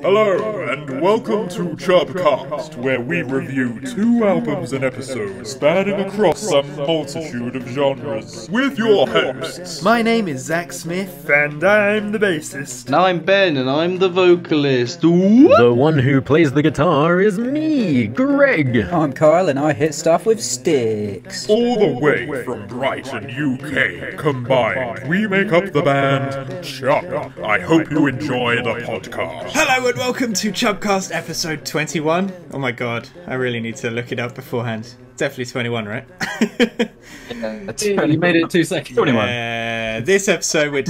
Hello, and welcome to CHUB Cast, where we review 2 albums and episodes spanning across some multitude of genres, with your hosts. My name is Zach Smith, And I'm the bassist. And I'm Ben, and I'm the vocalist. The one who plays the guitar is me, Greg. I'm Kyle and I hit stuff with sticks. All the way from Brighton, UK, combined, we make up the band CHUB. I hope you enjoy the podcast. Hello and welcome to CHUBcast episode 21. Oh my god, I really need to look it up beforehand. Definitely 21, right? You made it 2 seconds. 21. This episode we're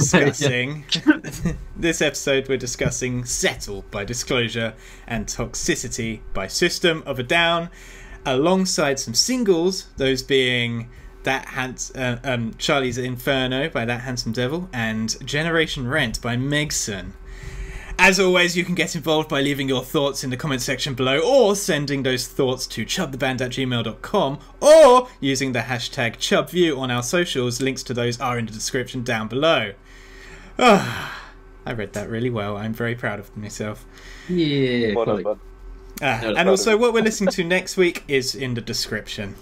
discussing Settle by Disclosure and Toxicity by System of a Down, alongside some singles, those being Charlie's Inferno by That Handsome Devil and Generation Rent by Manson. As always, you can get involved by leaving your thoughts in the comment section below, or sending those thoughts to chubtheband@gmail.com, or using the hashtag CHUBView on our socials. Links to those are in the description down below. I read that really well. I'm very proud of myself. Yeah. And also, what we're listening to next week is in the description.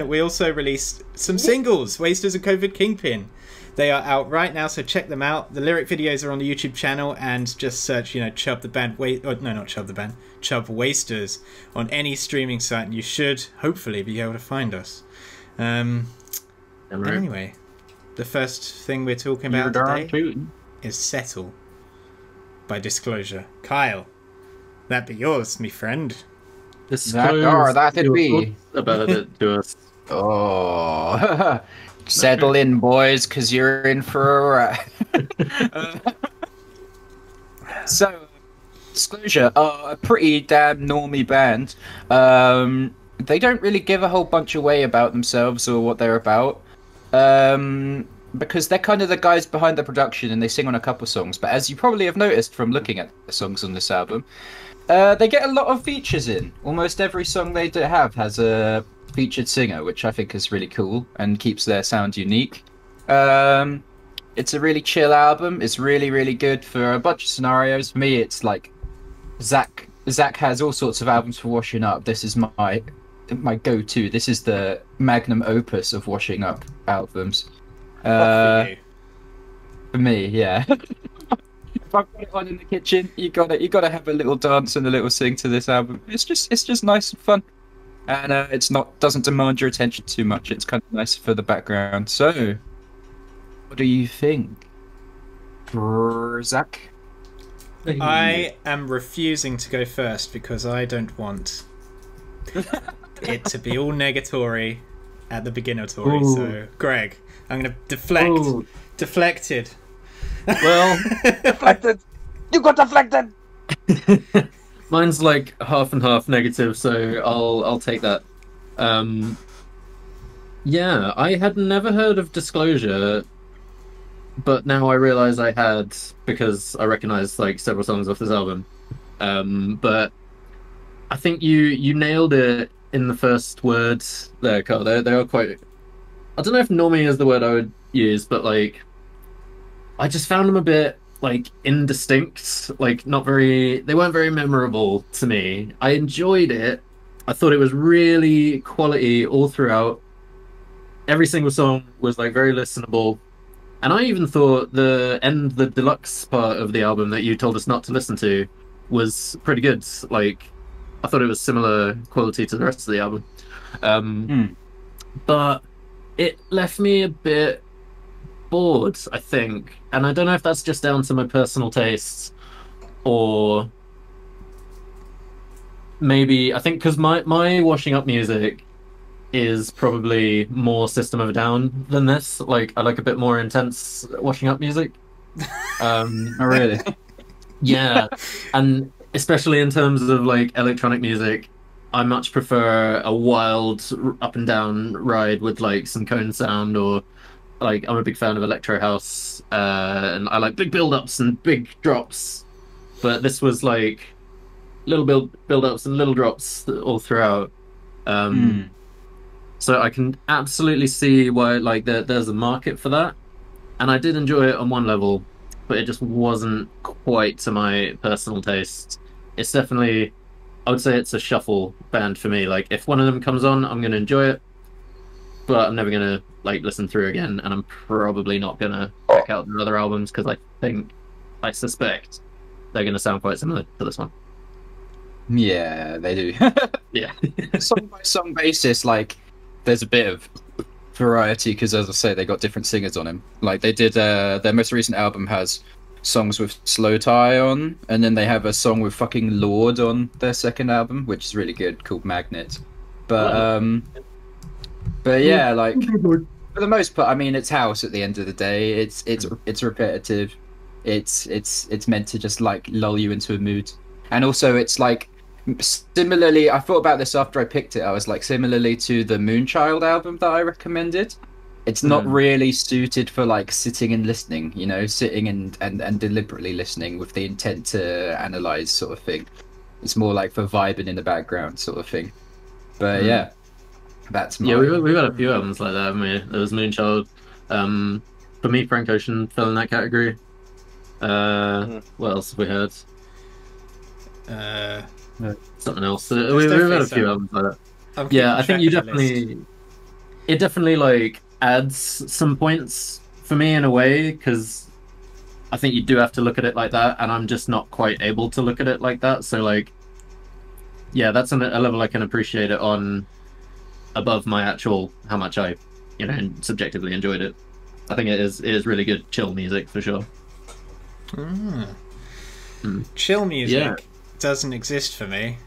We also released some singles, Wasters and COVID Kingpin. They are out right now, so check them out. The lyric videos are on the YouTube channel, and just search, Chub the Band, Chub Wasters on any streaming site, and you should hopefully be able to find us. Anyway, the first thing we're talking about today is Settle by Disclosure. Kyle, that be yours, me friend. That it be. About it to us. Oh, settle in, boys, because you're in for a ride. So, Disclosure are a pretty damn normie band. They don't really give a whole bunch away about themselves or what they're about. Because they're kind of the guys behind the production and they sing on a couple songs. But as you probably have noticed from looking at the songs on this album, they get a lot of features in. Almost every song they have has a featured singer, which I think is really cool and keeps their sound unique. It's a really chill album. It's really, really good for a bunch of scenarios. For me, it's like Zach has all sorts of albums for washing up. This is my go-to. This is the magnum opus of washing up albums. For me, yeah. If I've got it on in the kitchen, you gotta have a little dance and a little sing to this album. It's just nice and fun, and doesn't demand your attention too much. It's kind of nice for the background. So, what do you think, Zach? I am refusing to go first because I don't want it to be all negatory at the beginnertory. Ooh. So, Greg, I'm gonna deflect. Ooh. Deflected. Well, Deflected. You got deflected. mine's like half and half negative, so I'll take that. Yeah, I had never heard of Disclosure, but now I realise I had because I recognised like several songs off this album. But I think you nailed it in the first words there, Carl. They are quite. I don't know if normie is the word I would use, but like I just found them a bit like indistinct, like they weren't very memorable to me. I enjoyed it. I thought it was really quality all throughout. Every single song was like very listenable. And I even thought the deluxe part of the album that you told us not to listen to was pretty good. Like I thought it was similar quality to the rest of the album. But it left me a bit bored, I think, and I don't know if that's just down to my personal tastes or maybe I think because my washing up music is probably more System of a Down than this. Like I like a bit more intense washing up music. Oh, really? Yeah, and especially in terms of like electronic music, I much prefer a wild up and down ride with like some cone sound, or like I'm a big fan of electro house, and I like big build-ups and big drops. But this was like little build-ups and little drops all throughout. So I can absolutely see why like there's a market for that, and I did enjoy it on one level. but it just wasn't quite to my personal taste. It's definitely, I would say it's a shuffle band for me. Like if one of them comes on, I'm gonna enjoy it, but I'm never gonna like listen through again, and I'm probably not gonna check out their other albums because I suspect they're gonna sound quite similar to this one. Yeah, they do. Yeah. Song by song basis, like there's a bit of variety because, as I say, they got different singers on him. Like they did, their most recent album has songs with Slow Tie on, and then they have a song with fucking Lord on their second album, which is really good, called Magnet. But yeah, like for the most part, I mean, it's house at the end of the day. It's repetitive. It's meant to just like lull you into a mood, and also it's like similarly. I thought about this after I picked it. I was like, similarly to the Moonchild album that I recommended. It's not really suited for like sitting and listening, you know, sitting and deliberately listening with the intent to analyze sort of thing. It's more like for vibing in the background sort of thing. But yeah, that's my... Yeah, we've had a few albums like that, haven't we? There was Moonchild. For me, Frank Ocean fell in that category. What else have we heard? Something else. We've had a few albums like that. Yeah, I think it definitely like adds some points for me in a way, because I think you do have to look at it like that, and I'm just not quite able to look at it like that. So like, yeah, that's a level I can appreciate it on above my actual how much I, you know, subjectively enjoyed it. I think it is really good chill music for sure. Chill music doesn't exist for me.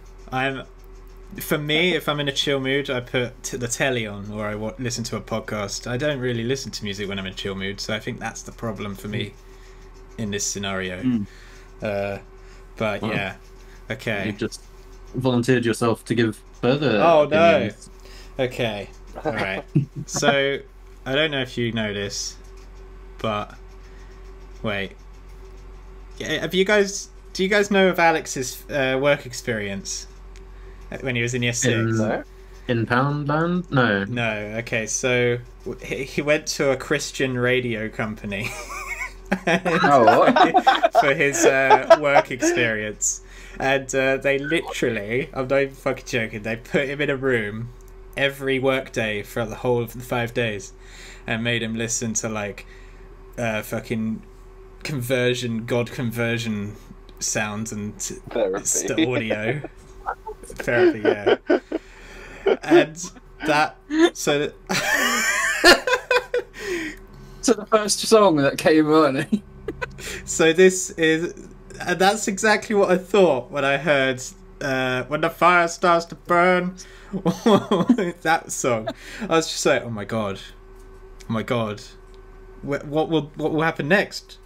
For me, if I'm in a chill mood, I put the telly on or I listen to a podcast. I don't really listen to music when I'm in a chill mood, so I think that's the problem for me in this scenario. But yeah, okay. You've just volunteered yourself to give further. Oh no. opinions. Okay. All right. So I don't know if you know this, but wait. Do you guys know of Alex's work experience when he was in year 6? In Poundland? No. No. Okay. So he went to a Christian radio company for his work experience, and they literally, I'm not even fucking joking, they put him in a room every work day for the whole of the 5 days and made him listen to like fucking God conversion sounds and audio therapy, yeah. And that so the first song that came on. So this is, and that's exactly what I thought when I heard when the fire starts to burn. That song, I was just like, oh my god, what will happen next?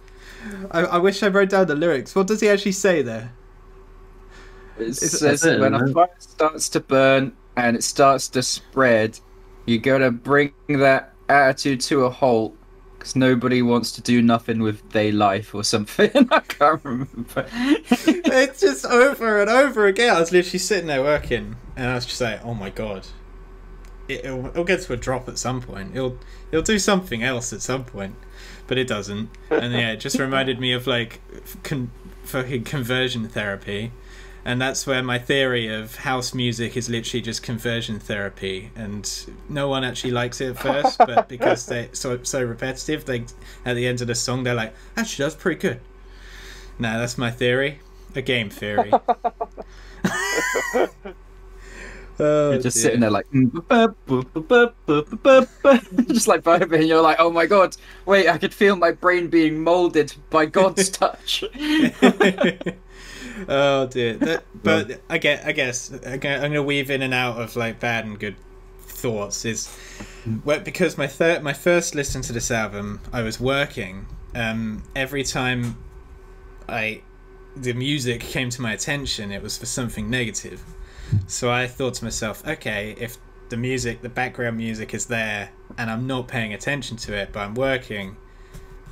I wish I wrote down the lyrics. What does he actually say there? It says when a fire starts to burn and it starts to spread, you gotta bring that attitude to a halt, because nobody wants to do nothing with their life or something. I can't remember. It's just over and over again. I was literally sitting there working, and I was just like, oh my god. It'll get to a drop at some point. It'll do something else at some point, but it doesn't. And yeah, it just reminded me of like fucking conversion therapy, and that's where my theory of house music is literally just conversion therapy, and no one actually likes it at first, but because they're so repetitive, they at the end of the song they're like, actually that's pretty good. Nah, that's my theory, a game theory. Oh, you're just sitting there like just like vibing. You're like, oh my god, wait, I could feel my brain being molded by God's touch. Oh dear. But I guess I'm gonna weave in and out of like bad and good thoughts. Is because my first listen to this album, I was working. Every time the music came to my attention, it was for something negative. So I thought to myself, okay, if the background music is there and I'm not paying attention to it, but I'm working,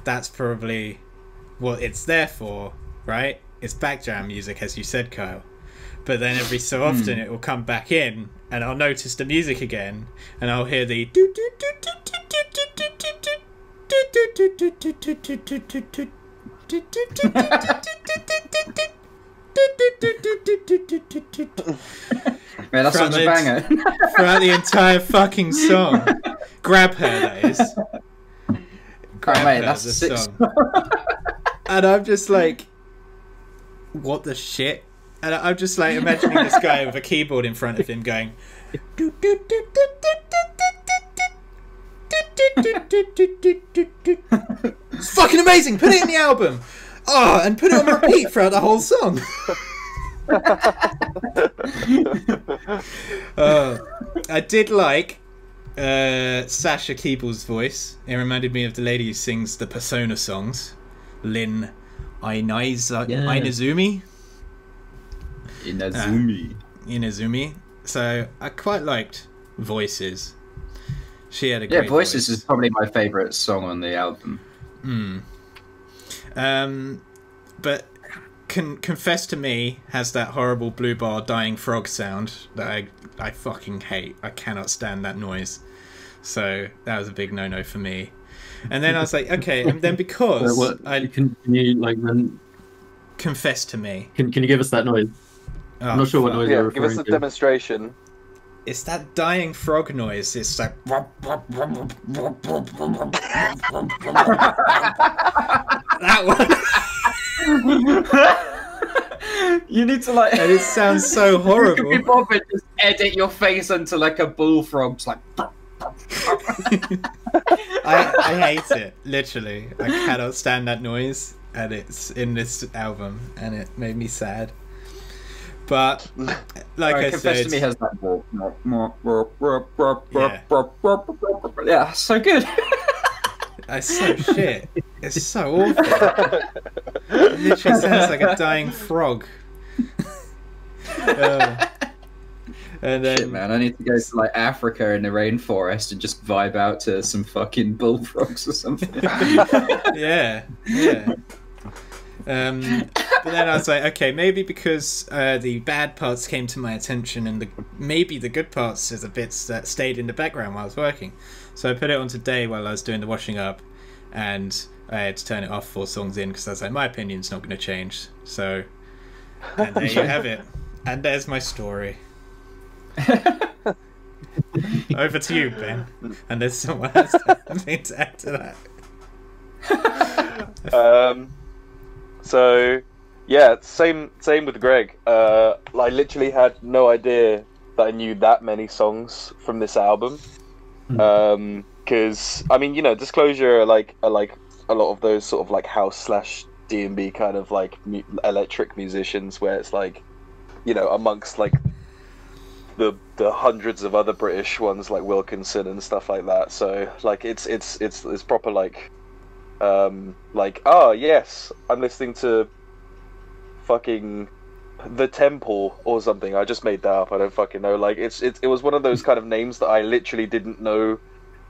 that's probably what it's there for, right? It's background music, as you said, Kyle. But then every so often it will come back in and I'll notice the music again and I'll hear the Man, that song's a banger. Throughout the entire fucking song. Grab Her, that is. Grab mate, Her, that's the sick song. And I'm just like, what the shit? And I'm just like imagining this guy with a keyboard in front of him going. It's fucking amazing! Put it in the album! Oh, and put it on repeat throughout the whole song. I did like Sasha Keeble's voice. It reminded me of the lady who sings the Persona songs. Lynn Inazumi. Inazumi. So I quite liked Voices. She had a great Voices voice. is probably my favourite song on the album. But Confess to Me has that horrible blue bar dying frog sound that I fucking hate. I cannot stand that noise. So that was a big no-no for me. And then I was like, okay, and then because can you like then Confess to Me. Can you give us that noise? Oh, I'm not sure what noise you're give us referring a to. demonstration. It's that dying frog noise. It's like that one. You need to like. And it sounds so horrible. If you bother, just edit your face into like a bullfrog. It's like. I hate it. Literally, I cannot stand that noise, and it's in this album, and it made me sad. But like I Confess said, to Me has that. Yeah, so good. it's so shit. It's so awful. It literally sounds like a dying frog. And then, Shit, man, I need to go to like Africa in the rainforest and just vibe out to some fucking bullfrogs or something. yeah. But then I was like, okay, maybe because the bad parts came to my attention, and maybe the good parts are the bits that stayed in the background while I was working. So I put it on today while I was doing the washing up, and I had to turn it off 4 songs in because I was like, my opinion's not going to change. So, and there you have it. And there's my story. Over to you, Ben. And there's someone else something to add to that. So yeah, same with Greg. I literally had no idea that I knew that many songs from this album. Because I mean, you know, Disclosure are like a lot of those sort of like house / D&B kind of like electric musicians, where it's like, you know, amongst like the hundreds of other British ones like Wilkinson and stuff like that. So like it's proper like oh yes, I'm listening to fucking The Temple or something. I just made that up. I don't fucking know. Like it was one of those kind of names that I literally didn't know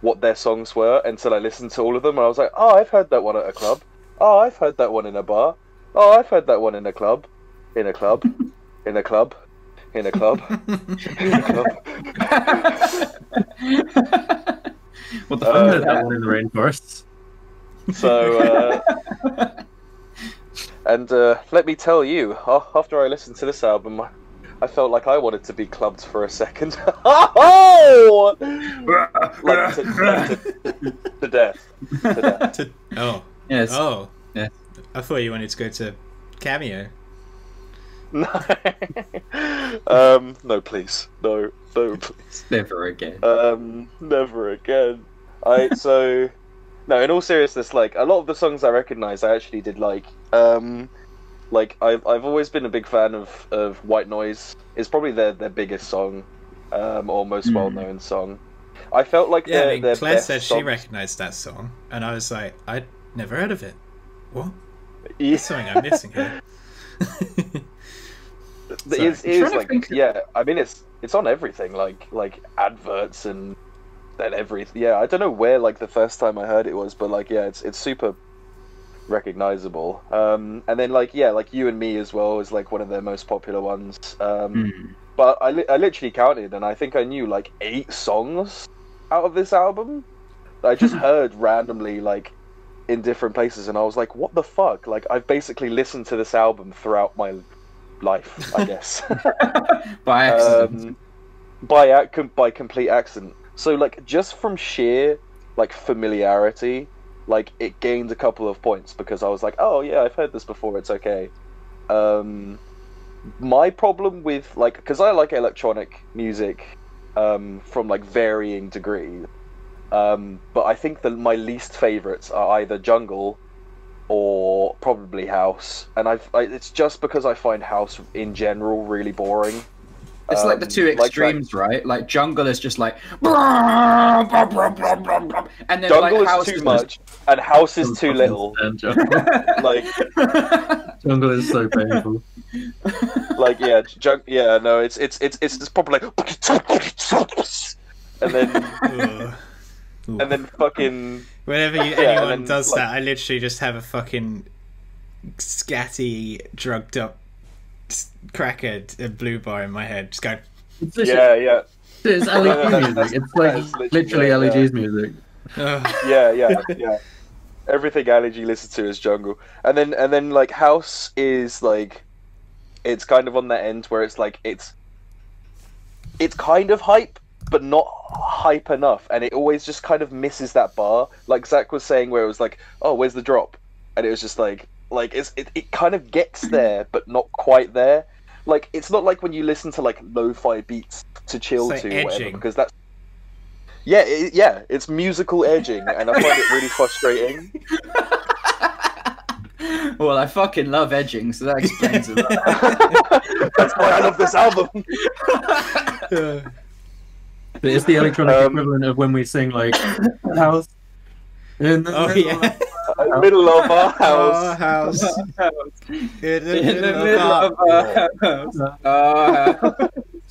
what their songs were until I listened to all of them, and I was like, oh, I've heard that one at a club. Oh, I've heard that one in a bar. Oh, I've heard that one in a club. In a club. In a club. In a club. In a club. What the I fuck? heard that one in the rainforests. So, and let me tell you, after I listened to this album, I felt like I wanted to be clubbed for a second. Oh! like to death. To death. Oh. Yes. Oh. Yeah. I thought you wanted to go to Cameo. No. No, please. No, please. Never again. Never again. No, in all seriousness, like a lot of the songs I recognize, I actually did like. Like I've always been a big fan of White Noise. It's probably their biggest song, or most well-known song. I felt like their Claire best said she songs... recognised that song, and I was like, I'd never heard of it. What? Yeah. There's something I'm missing here. It is like, yeah. I mean, it's on everything, like adverts and everything. Yeah, I don't know where like the first time I heard it was, but like, yeah, it's super recognizable. And then like, yeah, like You and Me as well is like one of their most popular ones. But I literally counted, and I think I knew like 8 songs out of this album that I just heard randomly like in different places, and I was like, what the fuck? Like, I've basically listened to this album throughout my life, I guess. By accident. By complete accident. So, like, just from sheer, like, familiarity, like, it gained a couple of points, because I was like, oh, yeah, I've heard this before, it's okay. My problem with, like, because I like electronic music from, like, varying degrees, but I think that my least favourites are either jungle or probably house, and it's just because I find house in general really boring. It's like the two extremes, right? Like jungle is just like, and then jungle like, is too much, and house is too little. Like jungle is so painful. Like no, it's probably like, and then fucking. Whenever anyone does that, I literally just have a fucking scatty, drugged up cracker, a blue bar in my head, just going. Yeah. It's LEG music. It's like literally LEG's music. Yeah. Everything LEG listens to is jungle, and then like house is like, it's kind of on that end where it's like it's kind of hype, but not hype enough, and it always just kind of misses that bar. Like Zach was saying, where it was like, oh, where's the drop? And it was just like it kind of gets there, but not quite there. Like, it's not like when you listen to like lo-fi beats to chill it's like to, or whatever, edging. because that's it's musical edging, and I find it really frustrating. Well, I fucking love edging, so that explains it. That's why I love this album. But it's the electronic equivalent of when we sing like house in the middle of our house. Our house. In the middle of our house.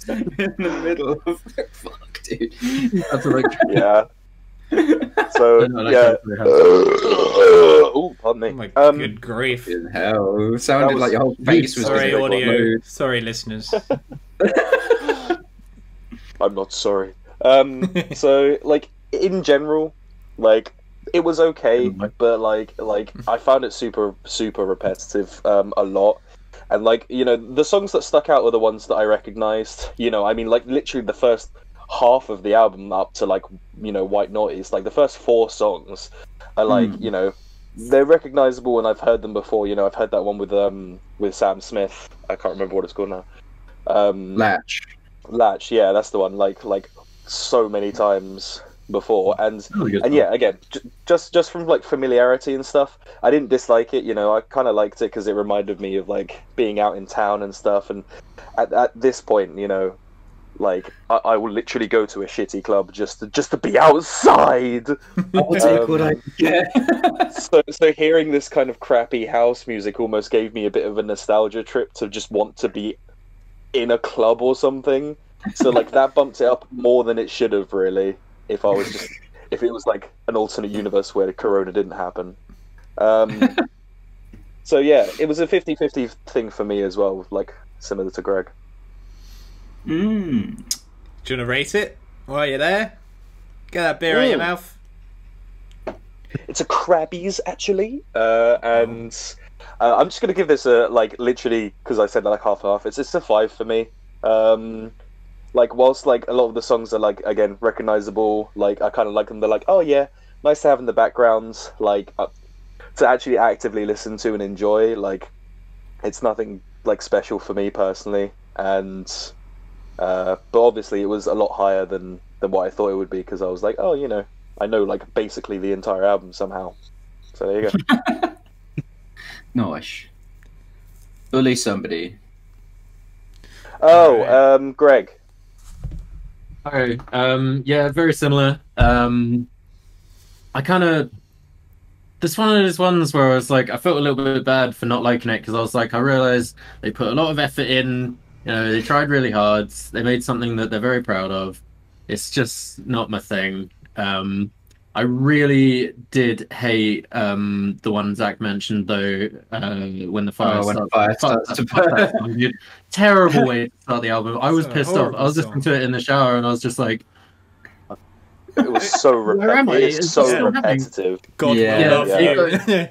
In the middle of fuck, dude. That's like Yeah. So yeah. Oh, pardon me. Oh my good grief! Hell, sounded like your whole face was. Sorry, just audio. Sorry, listeners. I'm not sorry. So like in general, like it was okay, but like I found it super repetitive a lot. And like, you know, the songs that stuck out were the ones that I recognized. You know, I mean, like literally the first half of the album up to like, you know, White Noise, like the first 4 songs are like, you know, they're recognizable, and I've heard them before. You know, I've heard that one with Sam Smith. I can't remember what it's called now. Latch, yeah, that's the one. Like so many times before, and yeah, again, just from like familiarity and stuff, I didn't dislike it. You know, I kind of liked it because it reminded me of like being out in town and stuff. And at this point, you know, like I will literally go to a shitty club just to be outside. I'll take what I get. So hearing this kind of crappy house music almost gave me a bit of a nostalgia trip to just want to be in a club or something. So like that bumped it up more than it should have, really. If it was like an alternate universe where the corona didn't happen. So yeah, it was a 50-50 thing for me as well, like similar to Greg. Do you want to rate it while you're there? Get that beer out of your mouth. It's a Krabby's, actually, and I'm just gonna give this a like literally, because I said like half. It's a 5 for me. Like whilst like a lot of the songs are like, again, recognizable, like I kind of like them. They're like, oh yeah, nice to have in the background, like to actually actively listen to and enjoy. Like it's nothing like special for me personally, and but obviously it was a lot higher than what I thought it would be, because I was like, oh, you know, I know like basically the entire album somehow. So there you go. Nice. Bully somebody. Oh, Greg. Okay. Yeah, very similar. I kind of. This one of those ones where I was like, I felt a little bit bad for not liking it, because I was like, I realized they put a lot of effort in. You know, they tried really hard. They made something that they're very proud of. It's just not my thing. I really did hate the one Zach mentioned, though, when the fire starts to burn. Terrible way to start the album. I was pissed off. I was listening to it in the shower, and I was just like, It was so Where am I? repetitive. It's Is so it still happening? repetitive. God Yeah. will love Yeah. you.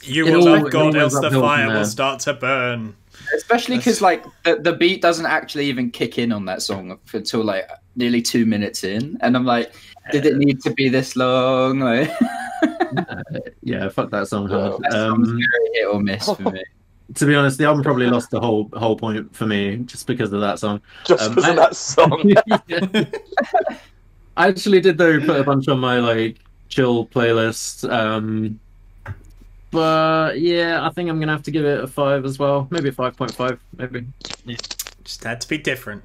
You It will all- love it God, all else goes the uphill from fire will there. start to burn. Especially because like the beat doesn't actually even kick in on that song until like nearly 2 minutes in, and I'm like, did it need to be this long? Like, Yeah, fuck that song hard. that song's very hit or miss for me. To be honest, the album probably lost the whole point for me just because of that song. Just because of that song. Yeah. I actually did though put a bunch on my like chill playlist. But yeah, I think I'm gonna have to give it a 5 as well. Maybe a 5.5, maybe. Just had to be different.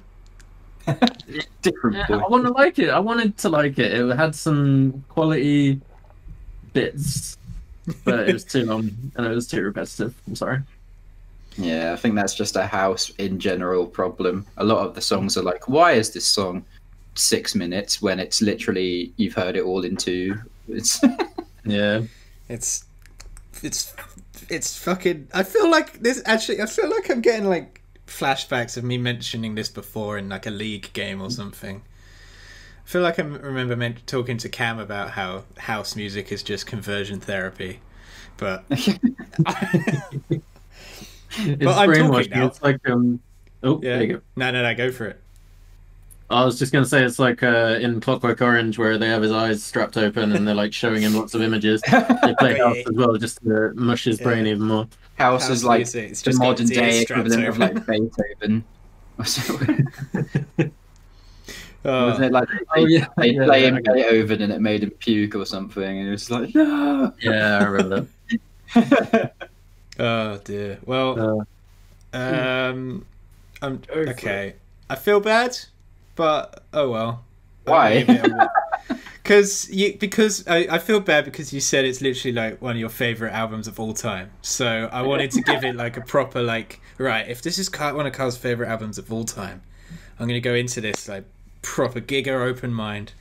Different Yeah, boy. I want to like it. I wanted to like it. It had some quality bits, but it was too long and it was too repetitive. I'm sorry. Yeah, I think that's just a house in general problem. A lot of the songs are like, why is this song 6 minutes when it's literally you've heard it all in 2? It's Yeah. It's fucking. I feel like this. Actually, I feel like I'm getting like flashbacks of me mentioning this before in like a league game or something. I feel like I remember talking to Cam about how house music is just conversion therapy, but It's I'm talking brainwashing. now. It's like oh, yeah. there you go. No, go for it. I was just gonna say it's like in Clockwork Orange where they have his eyes strapped open and they're like showing him lots of images. They play house as well just to mush his brain even more. house is like music, it's the just got modern its ears day strapped equivalent of open. like Beethoven. Wasn't Oh, it like Oh, yeah. they Yeah, play yeah, him I get it. Beethoven and it made him puke or something, and it was like, no. Yeah, I remember oh dear. Well, that. I'm okay. I feel bad, but oh well. Why? Because I feel bad because you said it's literally like one of your favorite albums of all time. So I wanted to give it like a proper like right. If this is one of Carl's favorite albums of all time, I'm gonna go into this like proper giga open mind.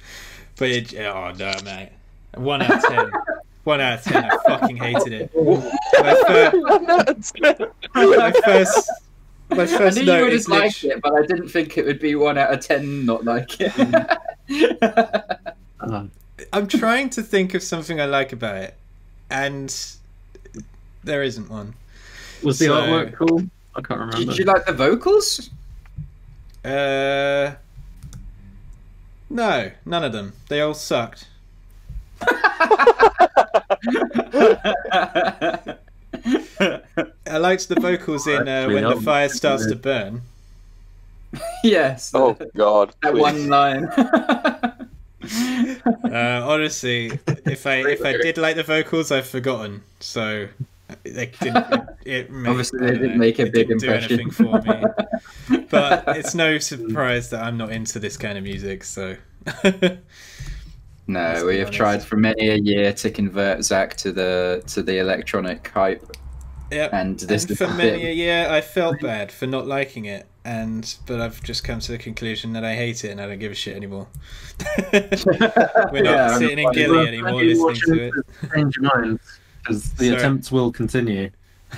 But oh no, mate. 1 out of 10. 1 out of 10. I fucking hated it. My I first knew you note would is have liked it, but I didn't think it would be 1 out of 10 not like it. I'm trying to think of something I like about it, and there isn't one. Was the So- artwork cool? I can't remember. Did you like the vocals? No, none of them. They all sucked. I liked the vocals in Actually, When the no. Fire Starts to Burn. Yes. Oh God! That please. one line. Honestly, if I did like the vocals, I've forgotten. So they didn't. Obviously, they I don't didn't know, make a it big didn't do impression. anything for me. But it's no surprise that I'm not into this kind of music. So Let's No, be we have honest. tried for many a year to convert Zach to the electronic hype, yeah. and this And is for the many bit. a year, I felt bad for not liking it, but I've just come to the conclusion that I hate it and I don't give a shit anymore. We're not Yeah, sitting in I'm Gilly Well, anymore maybe listening watch to it. Change your minds because the Sorry. attempts will continue.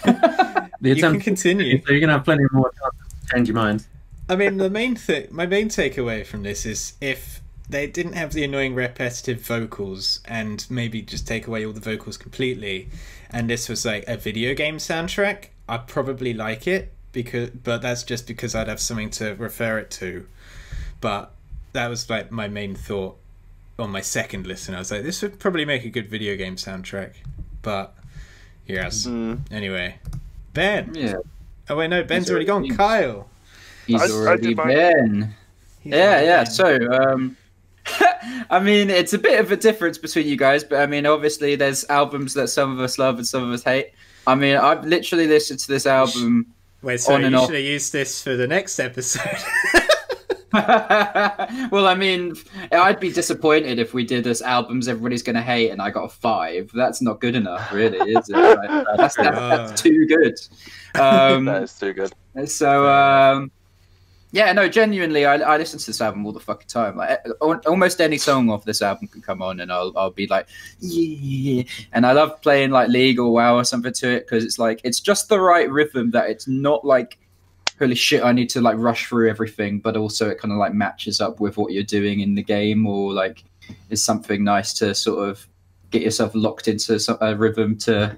The You can attempts continue. So you're gonna have plenty more chances to change your mind. I mean, my main takeaway from this is if they didn't have the annoying repetitive vocals and maybe just take away all the vocals completely, and this was like a video game soundtrack, I'd probably like it but that's just because I'd have something to refer it to. But that was like my main thought on my second listen. I was like, this would probably make a good video game soundtrack. But yes. Anyway, Ben. Yeah, Oh wait, no, Ben's He's already gone. already- Kyle. he's I already did mine. been. He's Yeah, already yeah. been. So, I mean, it's a bit of a difference between you guys, but I mean, obviously, there's albums that some of us love and some of us hate. I mean, I've literally listened to this album. Wait, so on you and should off. have used this for the next episode. Well, I mean, I'd be disappointed if we did this albums everybody's going to hate and I got a 5. That's not good enough, really, is it? Like, that's too good. That is too good. So, yeah, no, genuinely, I listen to this album all the fucking time. Like, almost any song off this album can come on, and I'll be like, yeah. And I love playing like League or WoW or something to it because it's like it's just the right rhythm that it's not like, holy shit, I need to like rush through everything, but also it kind of like matches up with what you're doing in the game, or like is something nice to sort of get yourself locked into a rhythm to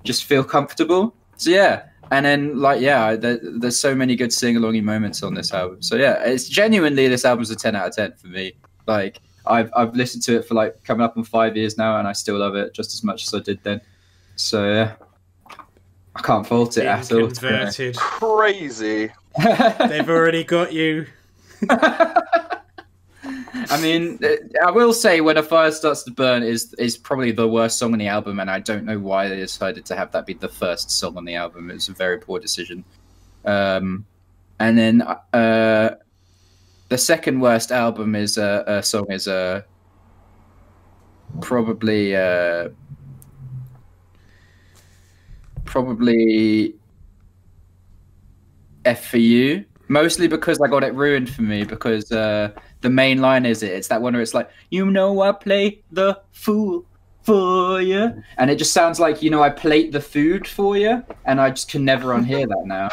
just feel comfortable. So yeah, and then like there's so many good sing-alongy moments on this album. So yeah, it's genuinely, this album's a 10 out of 10 for me. Like I've listened to it for like coming up on 5 years now, and I still love it just as much as I did then. So yeah, I can't fault it at all. Converted. Crazy. They've already got you. I mean, I will say When a Fire Starts to Burn is probably the worst song on the album, and I don't know why they decided to have that be the first song on the album. It was a very poor decision. And then the second worst album is song is probably F for You. Mostly because I got it ruined for me, because the main line it's that one where it's like, you know, I play the fool for you, and it just sounds like, you know, I plate the food for you, and I just can never unhear that now.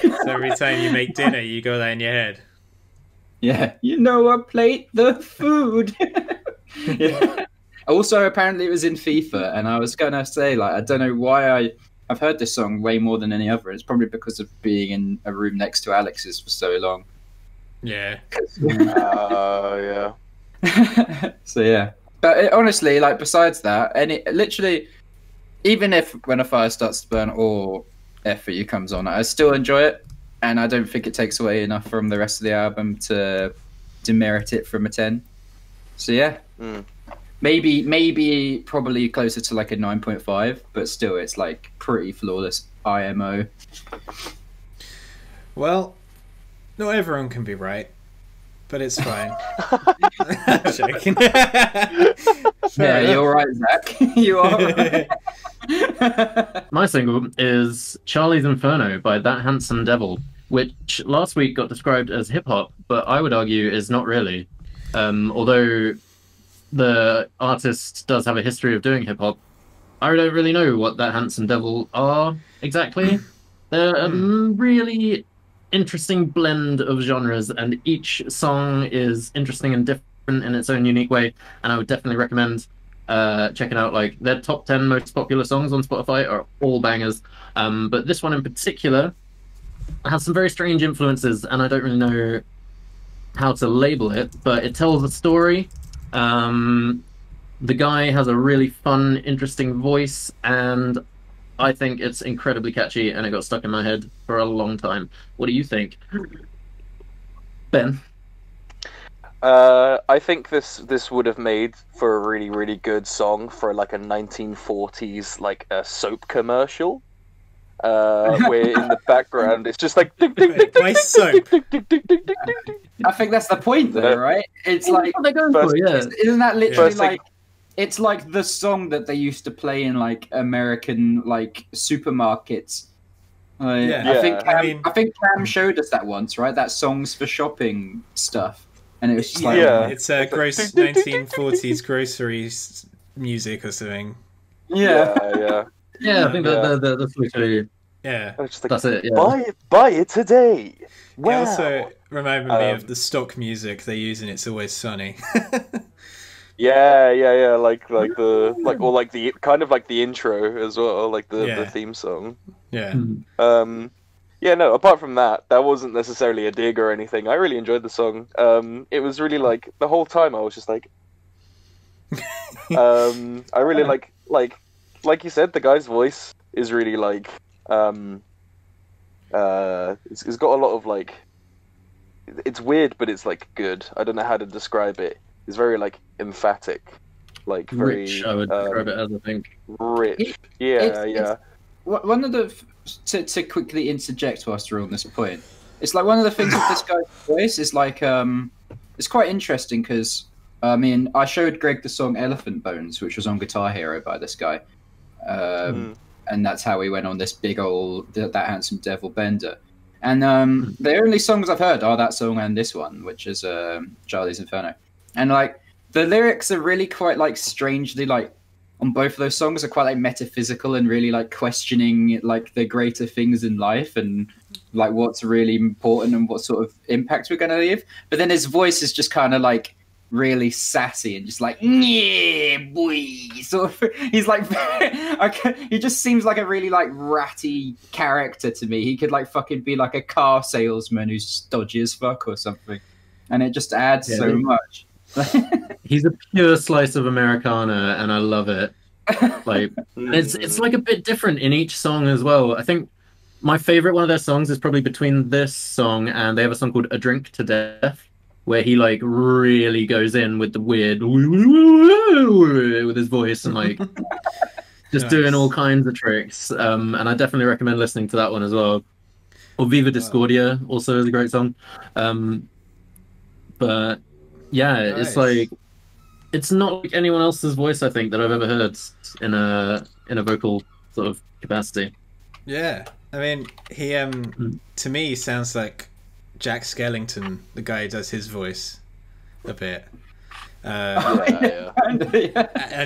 So every time you make dinner, you got that in your head. Yeah, you know, I plate the food. Yeah. Also, apparently it was in FIFA, and I was gonna say, like, I don't know why I've heard this song way more than any other. It's probably because of being in a room next to Alex's for so long. Yeah. Yeah. So yeah, but honestly, like, besides that, literally, even if When a Fire Starts to Burn or F for You comes on, I still enjoy it, and I don't think it takes away enough from the rest of the album to demerit it from a 10. So yeah. Maybe probably closer to like a 9.5, but still it's like pretty flawless IMO. Well, not everyone can be right, but it's fine. Joking. Yeah, you're right, Zach. You are right. My single is Charlie's Inferno by That Handsome Devil, which last week got described as hip-hop, but I would argue is not really. Although the artist does have a history of doing hip-hop, I don't really know what That Handsome Devil are exactly. They're a really interesting blend of genres, and each song is interesting and different in its own unique way, and I would definitely recommend checking out, like, their top 10 most popular songs on Spotify are all bangers, but this one in particular has some very strange influences, and I don't really know how to label it, but it tells a story. The guy has a really fun, interesting voice, and I think it's incredibly catchy, and it got stuck in my head for a long time. What do you think, Ben? I think this would have made for a really, really good song for like a 1940s like a soap commercial. Where in the background it's just like Why soap? I think that's the point, though, right? It's like, What they're going for, yeah. isn't that literally First thing- like, it's like the song that they used to play in like American like supermarkets. Yeah. I think Cam showed us that once, right? That songs for shopping stuff, and it was just like, Yeah. It's a gross 1940s grocery music or something. yeah. Yeah, I think that's literally, Yeah. It's just like, that's it, yeah. buy it today. Wow. It also reminded me of the stock music they use in It's Always Sunny. Yeah, like the kind of like the intro as well, like the theme song. Yeah. Yeah, no, apart from that wasn't necessarily a dig or anything. I really enjoyed the song. It was really like, the whole time I was just like, I really like you said, the guy's voice is really like, it's got a lot of like, it's weird, but it's like good. I don't know how to describe it. It's very like emphatic, like very rich, I would describe it as, I think. rich. It's one of the to quickly interject whilst we're on this point. It's like one of the things with this guy's voice is like it's quite interesting because I mean, I showed Greg the song Elephant Bones, which was on Guitar Hero by this guy, and that's how we went on this big old That Handsome Devil bender. And the only songs I've heard are that song and this one, which is Charlie's Inferno. And like the lyrics are really quite like strangely like on both of those songs are quite like metaphysical and really like questioning like the greater things in life and like what's really important and what sort of impact we're going to leave. But then his voice is just kind of like really sassy and just like, yeah, boy. Sort of, he's like, he just seems like a really like ratty character to me. He could like fucking be like a car salesman who's dodgy as fuck or something, and it just adds so much. He's a pure slice of Americana, and I love it. Like it's like a bit different in each song as well. I think my favorite one of their songs is probably between this song and they have a song called "A Drink to Death," where he like really goes in with the weird with his voice and like just doing all kinds of tricks. And I definitely recommend listening to that one as well. Or Viva Discordia also is a great song. But yeah, it's like it's not like anyone else's voice I think that I've ever heard in a vocal sort of capacity. Yeah, I mean he to me sounds like Jack Skellington, the guy who does his voice a bit. And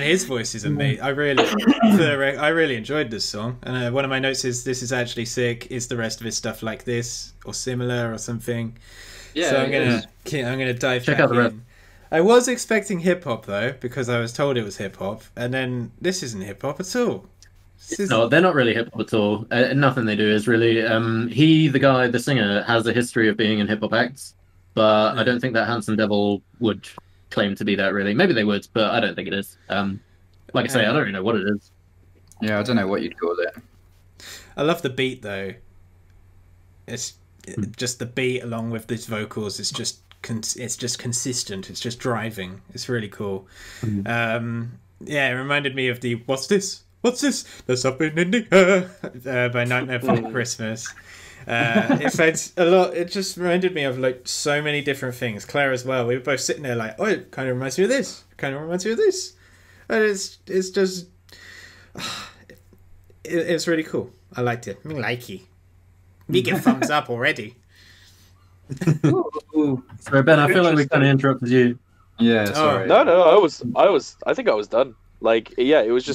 his voice is amazing. I really enjoyed this song, and one of my notes is this is actually sick. Is the rest of his stuff like this or similar or something? Yeah, so I'm gonna dive check back out the rest. in. I was expecting hip hop though, because I was told it was hip hop, and then this isn't hip hop at all. No, they're not really hip hop at all. Nothing they do is really. The singer, has a history of being in hip hop acts, but I don't think that Handsome Devil would claim to be that really. Maybe they would, but I don't think it is. Like I say, I don't really know what it is. Yeah, I don't know what you'd call it. I love the beat though. It's just the beat along with these vocals. It's just consistent. It's just driving. It's really cool. Yeah, it reminded me of the What's This? There's something in the air by Nightmare Before Christmas. It felt a lot. It just reminded me of like so many different things. Claire as well. We were both sitting there like, oh, it kind of reminds me of this. Kind of reminds me of this. And it's just it's really cool. I liked it. Me likey. Me give thumbs up already. Sorry, Ben. I feel like we kind of interrupted you. Yeah, sorry. No. I think I was done. Like, yeah, it was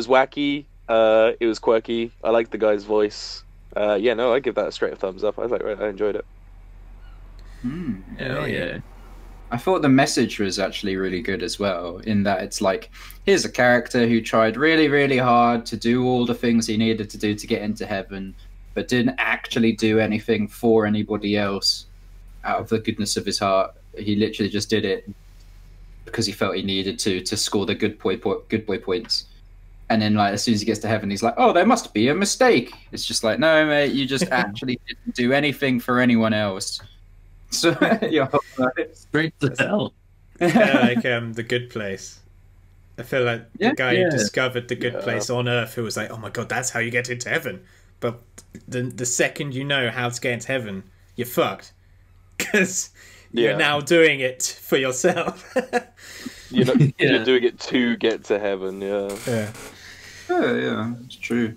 wacky. It was quirky. I liked the guy's voice. I give that a straight thumbs up. I was like, right, I enjoyed it. Hell yeah. I thought the message was actually really good as well, in that it's like, here's a character who tried really, really hard to do all the things he needed to do to get into heaven, but didn't actually do anything for anybody else out of the goodness of his heart. He literally just did it because he felt he needed to score the good boy points. And then, like, as soon as he gets to heaven, he's like, "Oh, there must be a mistake." It's just like, no, mate, you just actually didn't do anything for anyone else. So you're straight to hell. Like The Good Place. I feel like the guy who discovered the good place on Earth, who was like, "Oh my god, that's how you get into heaven." But the second you know how to get into heaven, you're fucked, because you're now doing it for yourself. You're doing it to get to heaven. Yeah, it's true.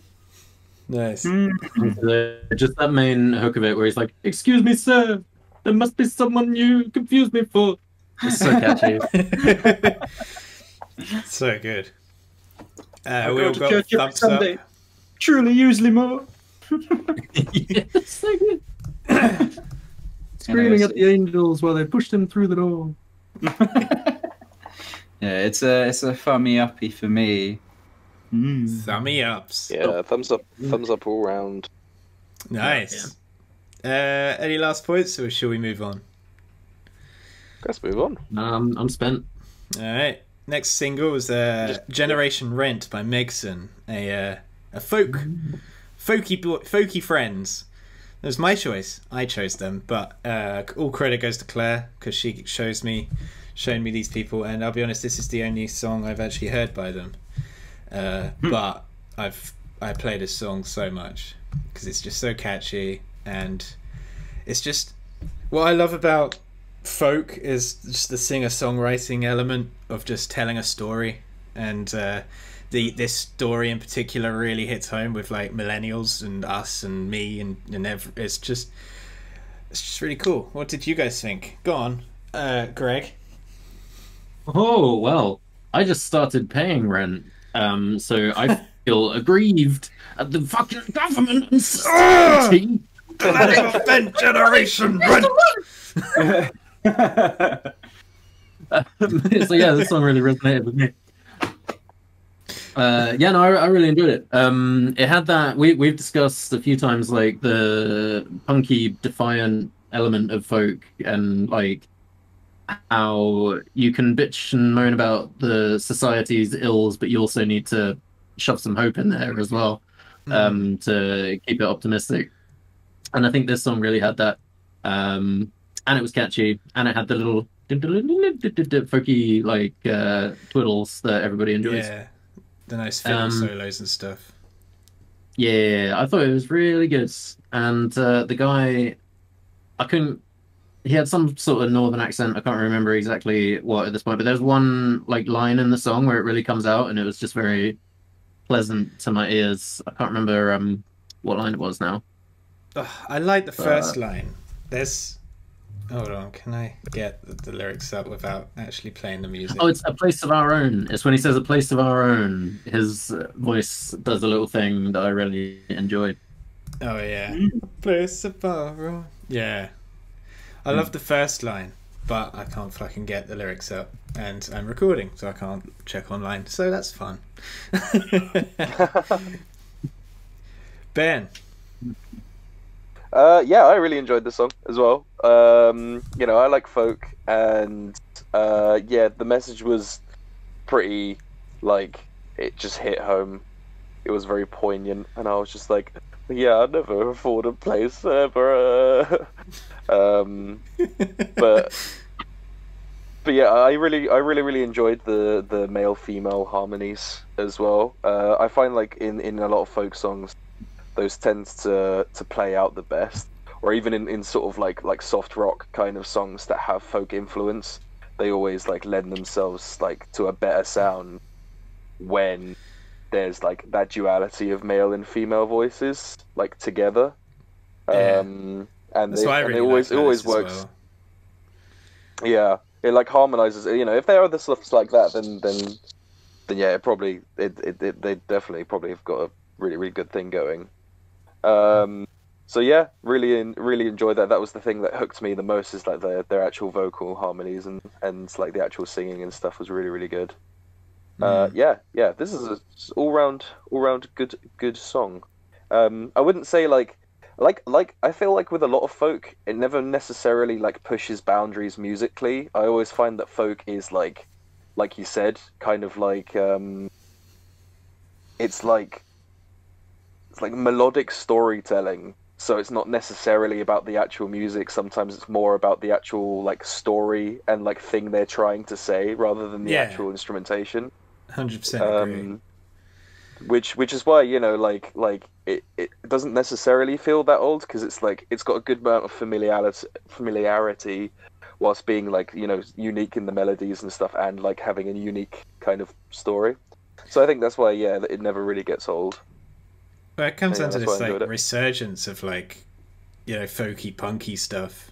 Nice. Just that main hook of it, where he's like, "Excuse me, sir, there must be someone you confused me for." It's so catchy. So good. We all got church every thumbs Sunday. up. Truly, usually more. It's so good. Screaming at the angels while they pushed him through the door. Yeah, it's a thummy uppy for me. Thummy ups. Yeah, thumbs up all round. Nice. Any last points, or shall we move on? Let's move on. I'm spent. All right. Next single was "Generation Rent" by Manson, a folky friends. It was my choice. I chose them, but all credit goes to Claire, because she shown me these people, and I'll be honest, this is the only song I've actually heard by them. But I play this song so much because it's just so catchy, and it's just what I love about folk is just the singer-songwriting element of just telling a story, and this story in particular really hits home with like millennials and us and me and it's just really cool. What did you guys think? Go on, Greg. Oh, well, I just started paying rent, so I feel aggrieved at the fucking government and society. Generation Rent. So yeah, this song really resonated with me. Yeah, no, I really enjoyed it. It had that we've discussed a few times, like the punky, defiant element of folk, and like how you can bitch and moan about the society's ills, but you also need to shove some hope in there as well, to keep it optimistic. And I think this song really had that. And it was catchy, and it had the little folky like twiddles that everybody enjoys. Yeah, the nice fiddle solos and stuff. Yeah, I thought it was really good. And the guy, I couldn't. He had some sort of northern accent. I can't remember exactly what at this point, but there's one like line in the song where it really comes out, and it was just very pleasant to my ears. I can't remember what line it was now. I like the first line. There's... Hold on, can I get the lyrics up without actually playing the music? Oh, it's A Place of Our Own. It's when he says A Place of Our Own. His voice does a little thing that I really enjoyed. Oh, yeah. Place of Our Own. Yeah. I love the first line, but I can't fucking get the lyrics up. And I'm recording, so I can't check online. So that's fun. Ben. Yeah, I really enjoyed the song as well. You know, I like folk, and yeah, the message was pretty, like, it just hit home. It was very poignant, and I was just like, yeah, I'd never afford a place ever. But yeah, I really enjoyed the male female harmonies as well. I find like in a lot of folk songs, those tend to play out the best, or even in sort of like soft rock kind of songs that have folk influence, they always like lend themselves like to a better sound when there's like that duality of male and female voices like together. Yeah. And That's they, why I and really it always like works. well. Yeah, it like harmonizes. You know, if there are other stuffs like that, then yeah, they definitely probably have got a really good thing going. So yeah, really enjoyed that. That was the thing that hooked me the most, is like their actual vocal harmonies and like the actual singing and stuff was really good. Yeah, this is a all round good song. I wouldn't say like I feel like with a lot of folk, it never necessarily like pushes boundaries musically. I always find that folk is like you said, kind of like it's like melodic storytelling. So it's not necessarily about the actual music. Sometimes it's more about the actual like story and like thing they're trying to say, rather than the actual instrumentation. 100% agree. Which is why, you know, like it doesn't necessarily feel that old, because it's like it's got a good amount of familiarity whilst being like, you know, unique in the melodies and stuff, and like having a unique kind of story. So I think that's why, yeah, it never really gets old. Well, it comes Yeah, down to that's this why I like enjoyed it. resurgence of like, you know, folky punky stuff,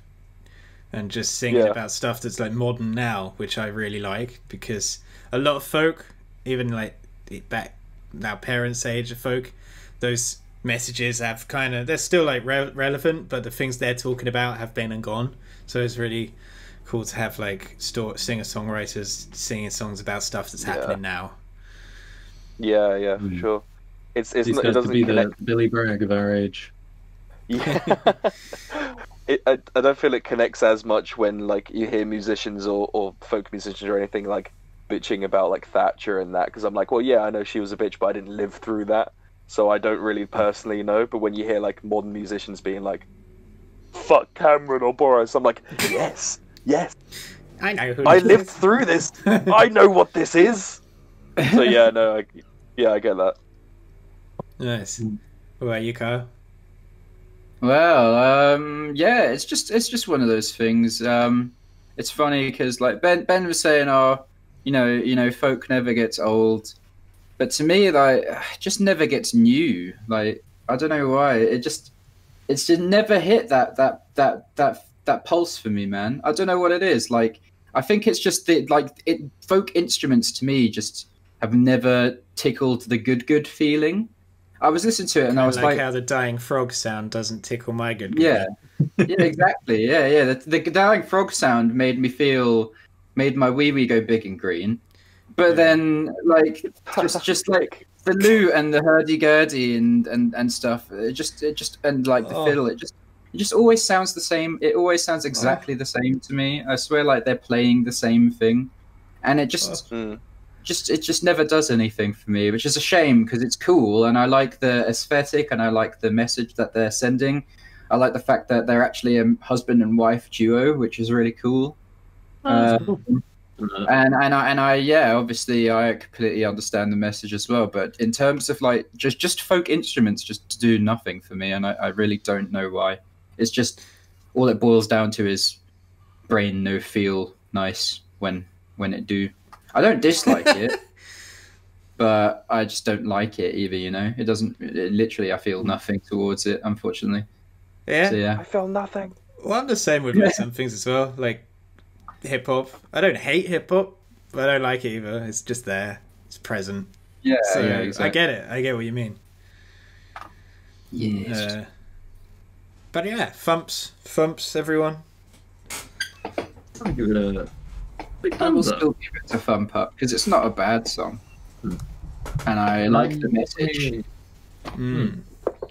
and just singing about stuff that's like modern now, which I really like, because a lot of folk, even like back now parents' age of folk, those messages have kind of, they're still like relevant, but the things they're talking about have been and gone. So it's really cool to have like singer-songwriters singing songs about stuff that's happening now. Yeah, for sure. It's These not, it guys could doesn't be connect. the Billy Bragg of our age. Yeah. I don't feel it connects as much when like you hear musicians or folk musicians or anything like bitching about like Thatcher and that, because I'm like, well, yeah, I know she was a bitch, but I didn't live through that, so I don't really personally know. But when you hear like modern musicians being like, fuck Cameron or Boris, I'm like, yes, I know who I lived through this. I know what this is. So yeah, no, I get that. Nice. What about you, Kyle? Well, yeah, it's just one of those things. It's funny because like Ben was saying, oh, you know, folk never gets old, but to me, like, it just never gets new. Like, I don't know why. It's just never hit that pulse for me, man. I don't know what it is. Like, I think it's just folk instruments to me just have never tickled the good feeling. I was listening to it and I was like, how the dying frog sound doesn't tickle my good. Yeah, exactly. Yeah. The dying frog sound made me feel made my wee wee go big and green. But then, like, just like the lute and the hurdy-gurdy and stuff, it just and like the fiddle, it just always sounds the same. It always sounds exactly the same to me. I swear, like they're playing the same thing, and it just never does anything for me, which is a shame because it's cool and I like the aesthetic and I like the message that they're sending. I like the fact that they're actually a husband and wife duo, which is really cool. Obviously I completely understand the message as well, but in terms of like just folk instruments just do nothing for me, and I really don't know why. It's just all it boils down to is brain no feel nice when it do. I don't dislike it, but I just don't like it either, you know? Literally I feel nothing towards it, unfortunately. Yeah. So, yeah. I feel nothing. Well, I'm the same with like, some things as well, like hip hop. I don't hate hip hop, but I don't like it either. It's just there. It's present. Yeah, so yeah, exactly. I get it. I get what you mean. Yes. But yeah, thumps, everyone. I'll give it a big I will thumbs up. still give it a thumb up because it's not a bad song, and I like the message. We're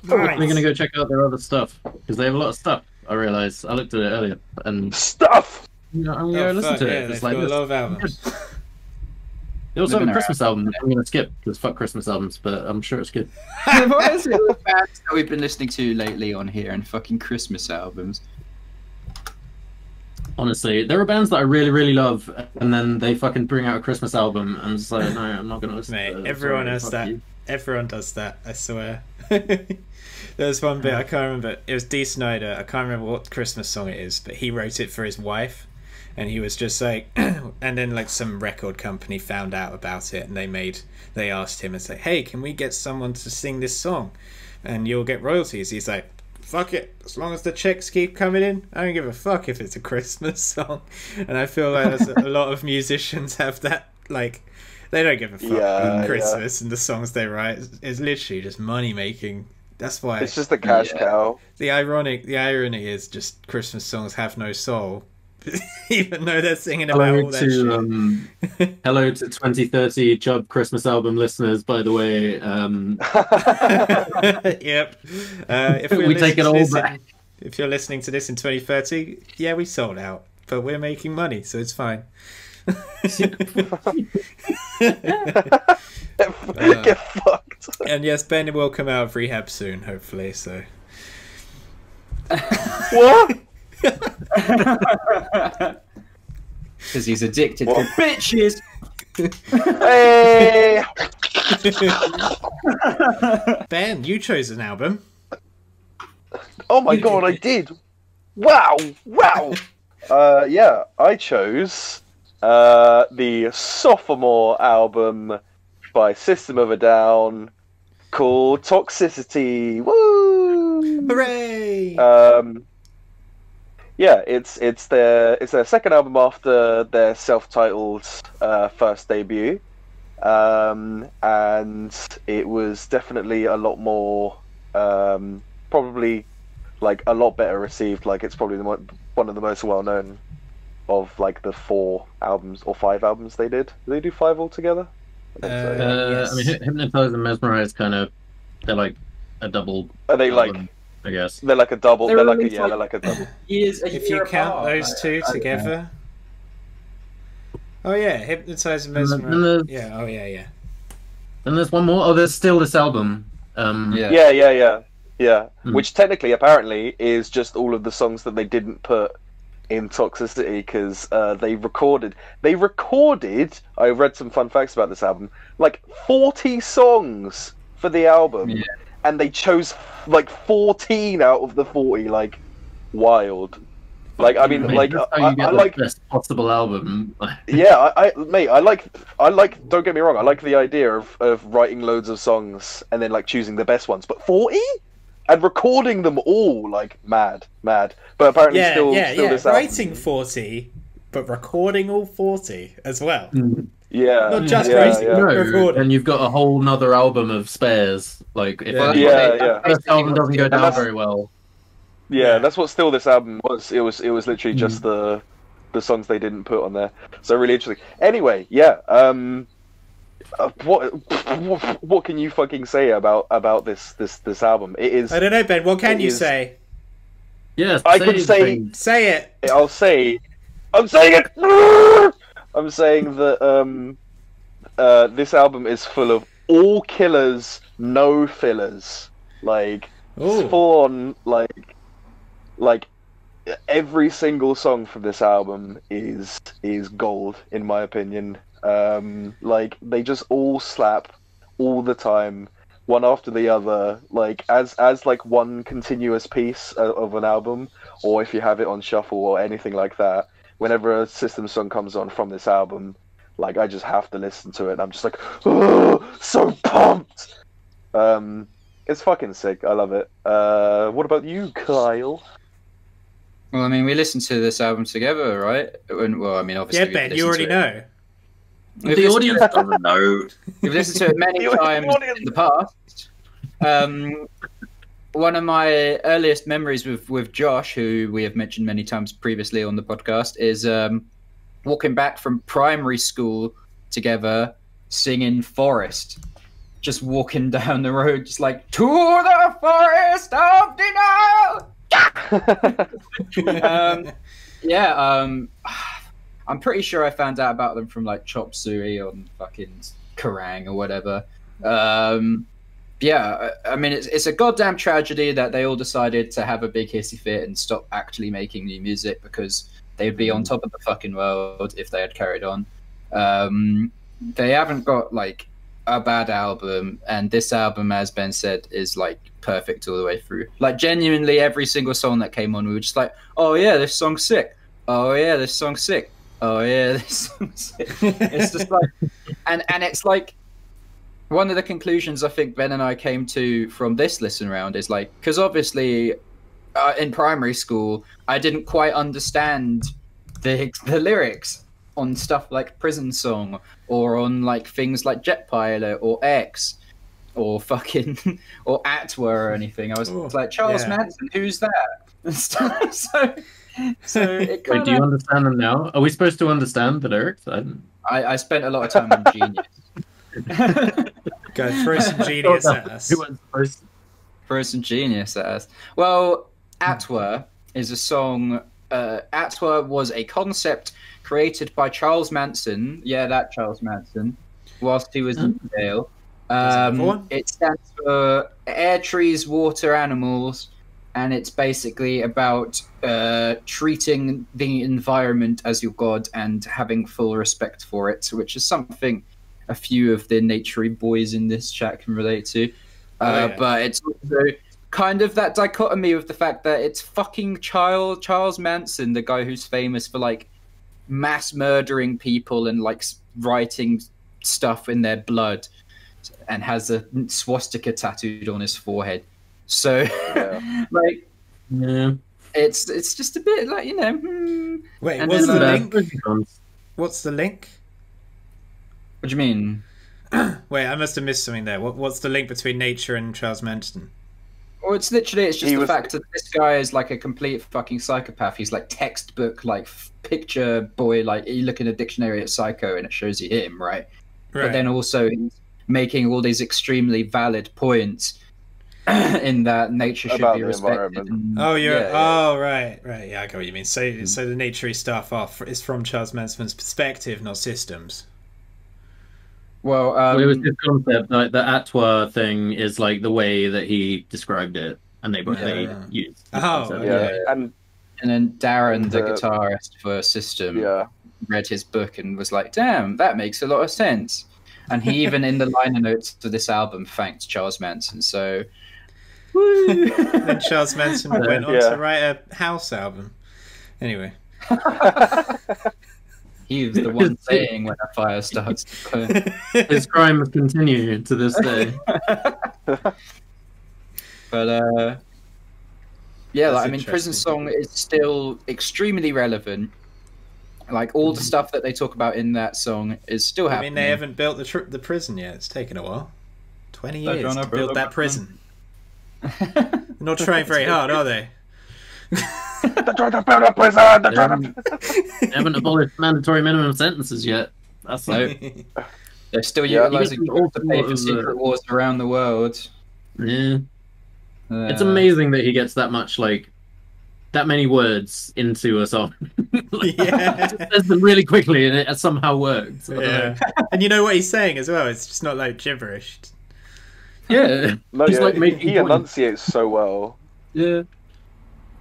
gonna go check out their other stuff because they have a lot of stuff. I realized. I looked at it earlier, and Stuff. you know, I'm gonna listen to it. Yeah, It's they've like got a this. lot of albums. They also have a Living Christmas album. I'm gonna skip because fuck Christmas albums, but I'm sure it's good. What is it the bands that we've been listening to lately on here and fucking Christmas albums? Honestly, there are bands that I really, really love, and then they fucking bring out a Christmas album, and I'm just like, no, I'm not gonna listen. Mate, to it. everyone Sorry, has fuck that. you. Everyone does that, I swear. There's one bit, I can't remember. It was Dee Snider. I can't remember what Christmas song it is, but he wrote it for his wife. And he was just like, and then like some record company found out about it, and they asked him and said, hey, can we get someone to sing this song? And you'll get royalties. He's like, fuck it. As long as the checks keep coming in, I don't give a fuck if it's a Christmas song. And I feel like a lot of musicians have that, like, they don't give a fuck about Christmas and the songs they write. It's literally just money making. That's why It's just a cash cow. the irony is just Christmas songs have no soul. Even though they're singing about all that shit. Hello to 2030 Chub Christmas album listeners, by the way. Yep. If We take it all back. If you're listening to this in 2030, yeah, we sold out, but we're making money, so it's fine. Get fucked. And yes, Ben will come out of rehab soon, hopefully. So. What? Because he's addicted to bitches. Hey! Ben, you chose an album. Oh my god, I did! Wow! Wow! Yeah, I chose the sophomore album by System of a Down called Toxicity. Woo! Hooray! Yeah, it's their second album after their self-titled first debut, and it was definitely a lot more, probably like a lot better received. Like it's probably one of the most well-known of like the 4 albums or 5 albums they did. Did they do 5 altogether? I think so, yeah. Yes. I mean, Hypnotized and Mesmerized they're like a double. Are they like? album, I guess. They're like a double. They're They're like a released, yeah. They're like a double. If you count those two together. Oh yeah, Hypnotized and Mesmerized. Yeah. Oh yeah. And there's one more. Oh, there's still this album. Yeah. Which technically, apparently, is just all of the songs that they didn't put in Toxicity because they recorded. I read some fun facts about this album. Like 40 songs for the album, and they chose like 14 out of the 40. Like wild. Like I mean, like I like best possible album. Yeah, I like. Don't get me wrong. I like the idea of writing loads of songs and then like choosing the best ones. But 40 and recording them all, like mad. But apparently, still this album. Writing 40, but recording all 40 as well. Yeah, not just writing, recording. And you've got a whole nother album of spares. Like if the first album doesn't go down very well. Yeah, that's what Still This album was. It was literally just the the songs they didn't put on there. So really interesting. Anyway, yeah. What can you fucking say about this album? It is. I don't know, Ben. What can you say? Yes, I could say. Say it. I'm saying it. I'm saying that this album is full of all killers, no fillers. Like Ooh. full on, like every single song from this album is gold in my opinion. Like they just all slap all the time, one after the other, like as like one continuous piece of an album, or if you have it on shuffle or anything like that. Whenever a System song comes on from this album, like I just have to listen to it, and I'm just like, oh, so pumped. It's fucking sick. I love it. What about you, Kyle? Well, I mean, we listened to this album together, right? Well, I mean, obviously. Yeah, Ben, you already know. The audience doesn't know. We've listened to it many times in the past. One of my earliest memories with Josh, who we have mentioned many times previously on the podcast, is walking back from primary school together, singing Forest. Just walking down the road, just like, to the forest of denial! I'm pretty sure I found out about them from like Chop Suey on fucking Kerrang or whatever. Yeah, I mean, it's a goddamn tragedy that they all decided to have a big hissy fit and stop actually making new music, because they'd be on top of the fucking world if they had carried on. They haven't got like a bad album, and this album, as Ben said, is like perfect all the way through. Like genuinely every single song that came on, we were just like, oh yeah, this song's sick. Oh yeah, this song's sick. Oh yeah, this song's sick. It's just like, and it's like, one of the conclusions I think Ben and I came to from this listen round is like, because obviously in primary school I didn't quite understand the lyrics on stuff like Prison Song, or on like things like Jet Pilot or X or fucking or Atwa or anything. I was like, Charles Manson, who's that? So it kind Wait, do you understand them now? Are we supposed to understand the lyrics? I spent a lot of time on Genius. Go throw some genius at us. Throw some genius at us. Well, Atwa is a song. Atwa was a concept created by Charles Manson. Yeah, that Charles Manson, whilst he was in jail. It stands for Air, Trees, Water, Animals, and it's basically about treating the environment as your god and having full respect for it, which is something a few of the naturey boys in this chat can relate to. But it's also kind of that dichotomy of the fact that it's fucking Charles Manson, the guy who's famous for like mass murdering people and like writing stuff in their blood, and has a swastika tattooed on his forehead. So like, it's just a bit like, you know. Wait, and what's then, the link? What's the link? What do you mean? Wait, I must have missed something there. What's the link between nature and Charles Manson? Well, it's just the fact that this guy is like a complete fucking psychopath. He's like textbook, like picture boy. Like you look in a dictionary at psycho and it shows you him, right? But then also he's making all these extremely valid points in that nature should be respected. Right. Yeah, I get what you mean. So the naturey stuff is from Charles Manson's perspective, not System's. Well, it was his concept. Like the Atwa thing is like the way that he described it, and they used. And then Darren, the guitarist for System, read his book and was like, "Damn, that makes a lot of sense." And he even in the liner notes to this album thanked Charles Manson. So, woo! Then Charles Manson went on to write a house album. Anyway. He was the one saying when a fire starts to burn. His crimes continue to this day. But yeah, like, I mean, Prison Song is still extremely relevant. Like all the stuff that they talk about in that song is still happening. I mean, they haven't built the prison yet. It's taken a while. 20 years to build that prison. They're not trying very hard, are they? trying to build a prison. They're trying to... They haven't abolished mandatory minimum sentences yet. That's like, They're still Yeah. utilising You get to pay for the- secret wars around the world. yeah. It's amazing that he gets that much, like, that many words into a song. Yeah. He says them really quickly, and it somehow works. I don't Yeah. And you know what he's saying as well? It's just not like gibberish. know. Yeah. No, He's yeah, like making he points. enunciates so well. Yeah.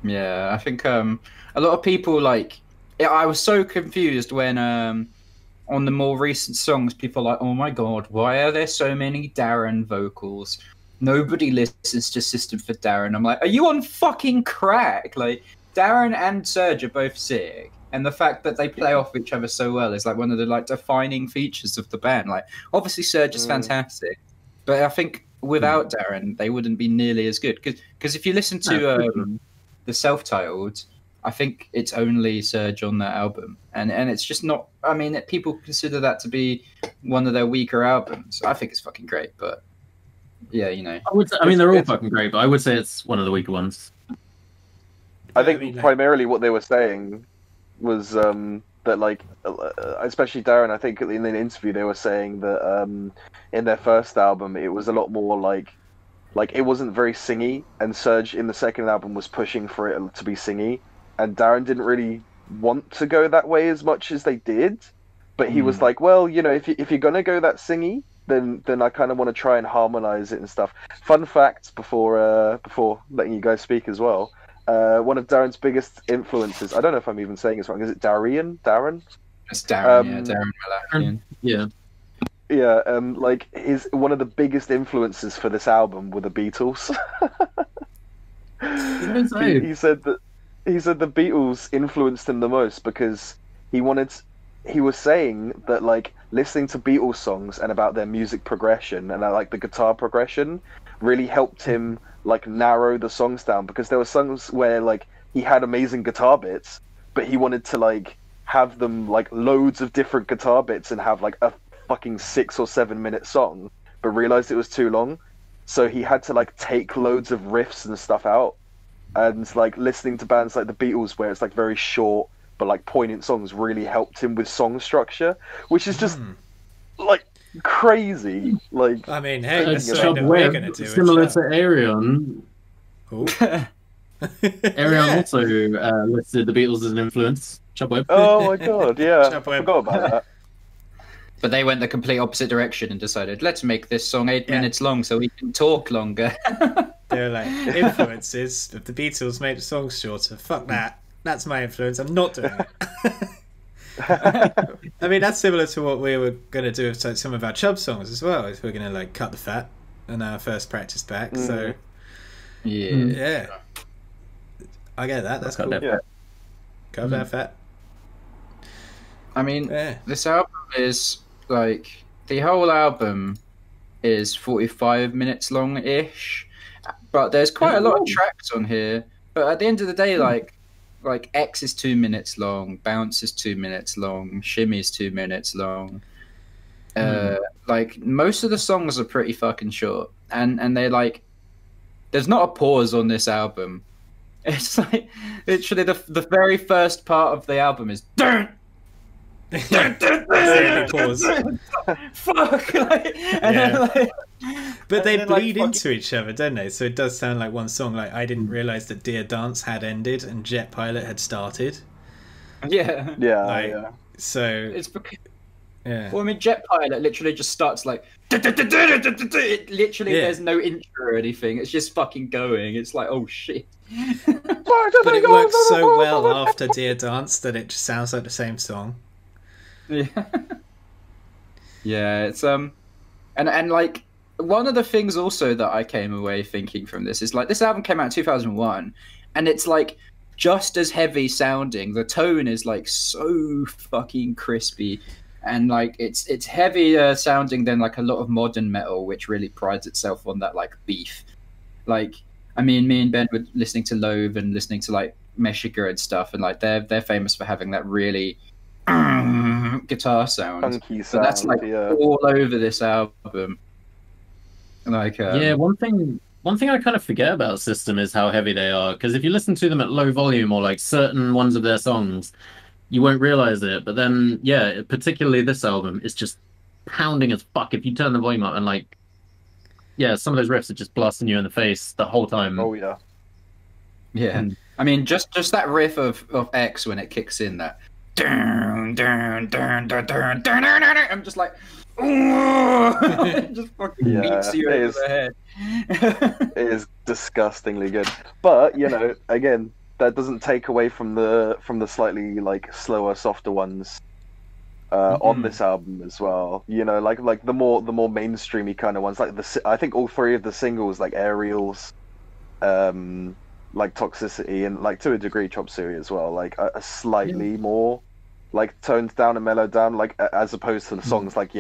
Yeah, I think a lot of people like. I was so confused when on the more recent songs, people are like, "Oh my god, why are there so many Darren vocals? Nobody listens to System for Darren." I'm like, "Are you on fucking crack?" Like, Darren and Serge are both sick, and the fact that they play off each other so well is like one of the like defining features of the band. Like, obviously Serge is fantastic, but I think without Darren, they wouldn't be nearly as good. Because if you listen to the self-titled, I think it's only Serge on that album, and it's just not. I mean, people consider that to be one of their weaker albums. I think it's fucking great, but yeah, you know. I mean, they're all fucking great, but I would say it's one of the weaker ones. I think mean, like- primarily what they were saying was that, like, especially Darren, I think in an interview they were saying that in their first album it was a lot more like it wasn't very singy, and Serge in the second album was pushing for it to be singy, and Darren didn't really want to go that way as much as they did, but he was like, well, you know, if you're gonna go that singy, then I kind of want to try and harmonize it and stuff. Fun fact before letting you guys speak as well. One of Darren's biggest influences, I don't know if I'm even saying this wrong, is it Darren? It's Darren, Darren Malakian. Yeah. Yeah, like one of the biggest influences for this album were the Beatles. he said that the Beatles influenced him the most because he was saying that, like, listening to Beatles songs and about their music progression and like the guitar progression really helped him like narrow the songs down, because there were songs where like he had amazing guitar bits, but he wanted to like have them like loads of different guitar bits and have like a fucking 6 or 7 minute song, but realized it was too long, so he had to like take loads of riffs and stuff out. And like listening to bands like the Beatles, where it's like very short but like poignant songs, really helped him with song structure, which is just like crazy. Like, I mean, hey, that's Chub something that we're going to do. Similar to Arion. Ooh. Arion also listed the Beatles as an influence. Chub Webb. oh my god, yeah, Chub I Webb. forgot about that. But they went the complete opposite direction and decided, let's make this song 8 minutes long so we can talk longer. They're like, influences of the Beatles made the songs shorter. Fuck that. That's my influence. I'm not doing it. I mean, that's similar to what we were going to do with like, some of our Chub songs as well. If we're going to like cut the fat in our first practice back. So yeah, I get that. That's cool. Yeah. Cut that fat. I mean, Yeah. this album is like, the whole album is 45 minutes long-ish, but there's quite a lot of tracks on here. But at the end of the day, like X is 2 minutes long, Bounce is 2 minutes long, Shimmy is 2 minutes long. Like, most of the songs are pretty fucking short, and they're like, there's not a pause on this album. It's like literally the very first part of the album is dun, Pause. fuck, like, and Yeah. then, like, But they and then, like, bleed fucking- into each other, don't they? So it does sound like one song. Like, I didn't realize that Dear Dance had ended and Jet Pilot had started. yeah. Yeah, Like, yeah. So It's because, yeah, well, I mean, Jet Pilot literally just starts like, it literally, Yeah. there's no intro or anything. It's just fucking going. It's like, oh shit. but it works so well after Dear Dance that it just sounds like the same song. Yeah. Yeah, it's and like, one of the things also that I came away thinking from this is like, this album came out in 2001, and it's like just as heavy sounding. The tone is like so fucking crispy, and like it's heavier sounding than like a lot of modern metal, which really prides itself on that like beef. Like, I mean, me and Ben were listening to Loathe and listening to like Meshuggah and stuff, and like they're famous for having that really guitar sound. Funky But sound, that's like yeah. all over this album. Like, Yeah, one thing one thing I kind of forget about System is how heavy they are. Because if you listen to them at low volume or like certain ones of their songs, you won't realize it. But then, yeah, particularly this album is just pounding as fuck. If you turn the volume up and like, yeah, some of those riffs are just blasting you in the face the whole time. Oh yeah. Yeah. I mean, just that riff of X when it kicks in, that. I'm just like, it just fucking beats you over the head. It is disgustingly good, but you know, again, that doesn't take away from the slightly like slower, softer ones on this album as well. You know, like the more mainstreamy kind of ones, like I think all three of the singles, like Aerials, like Toxicity, and like to a degree Chop Suey as well, like are slightly more like toned down and mellowed down, like as opposed to the songs like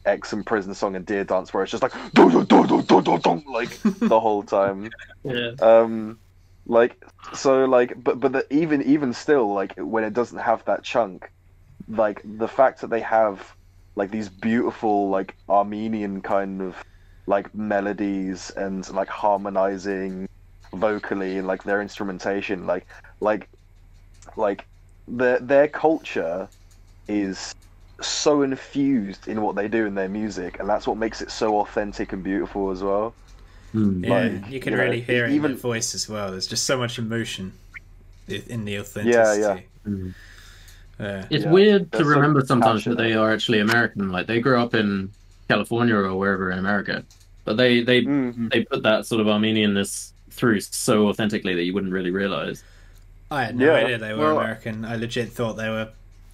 X and Prison Song and Deer Dance, where it's just like like the whole time. Like so, like but even still, like when it doesn't have that chunk, like the fact that they have like these beautiful like Armenian kind of like melodies and like harmonizing vocally and like their instrumentation, like their culture is so infused in what they do in their music, and that's what makes it so authentic and beautiful as well. Yeah, you can really hear it in their voice as well. There's just so much emotion in the authenticity. It's weird to remember sometimes that they are actually American. Like they grew up in California or wherever in America, but they put that sort of Armenianness through so authentically that you wouldn't really realize. I had no idea they were American. I legit thought they were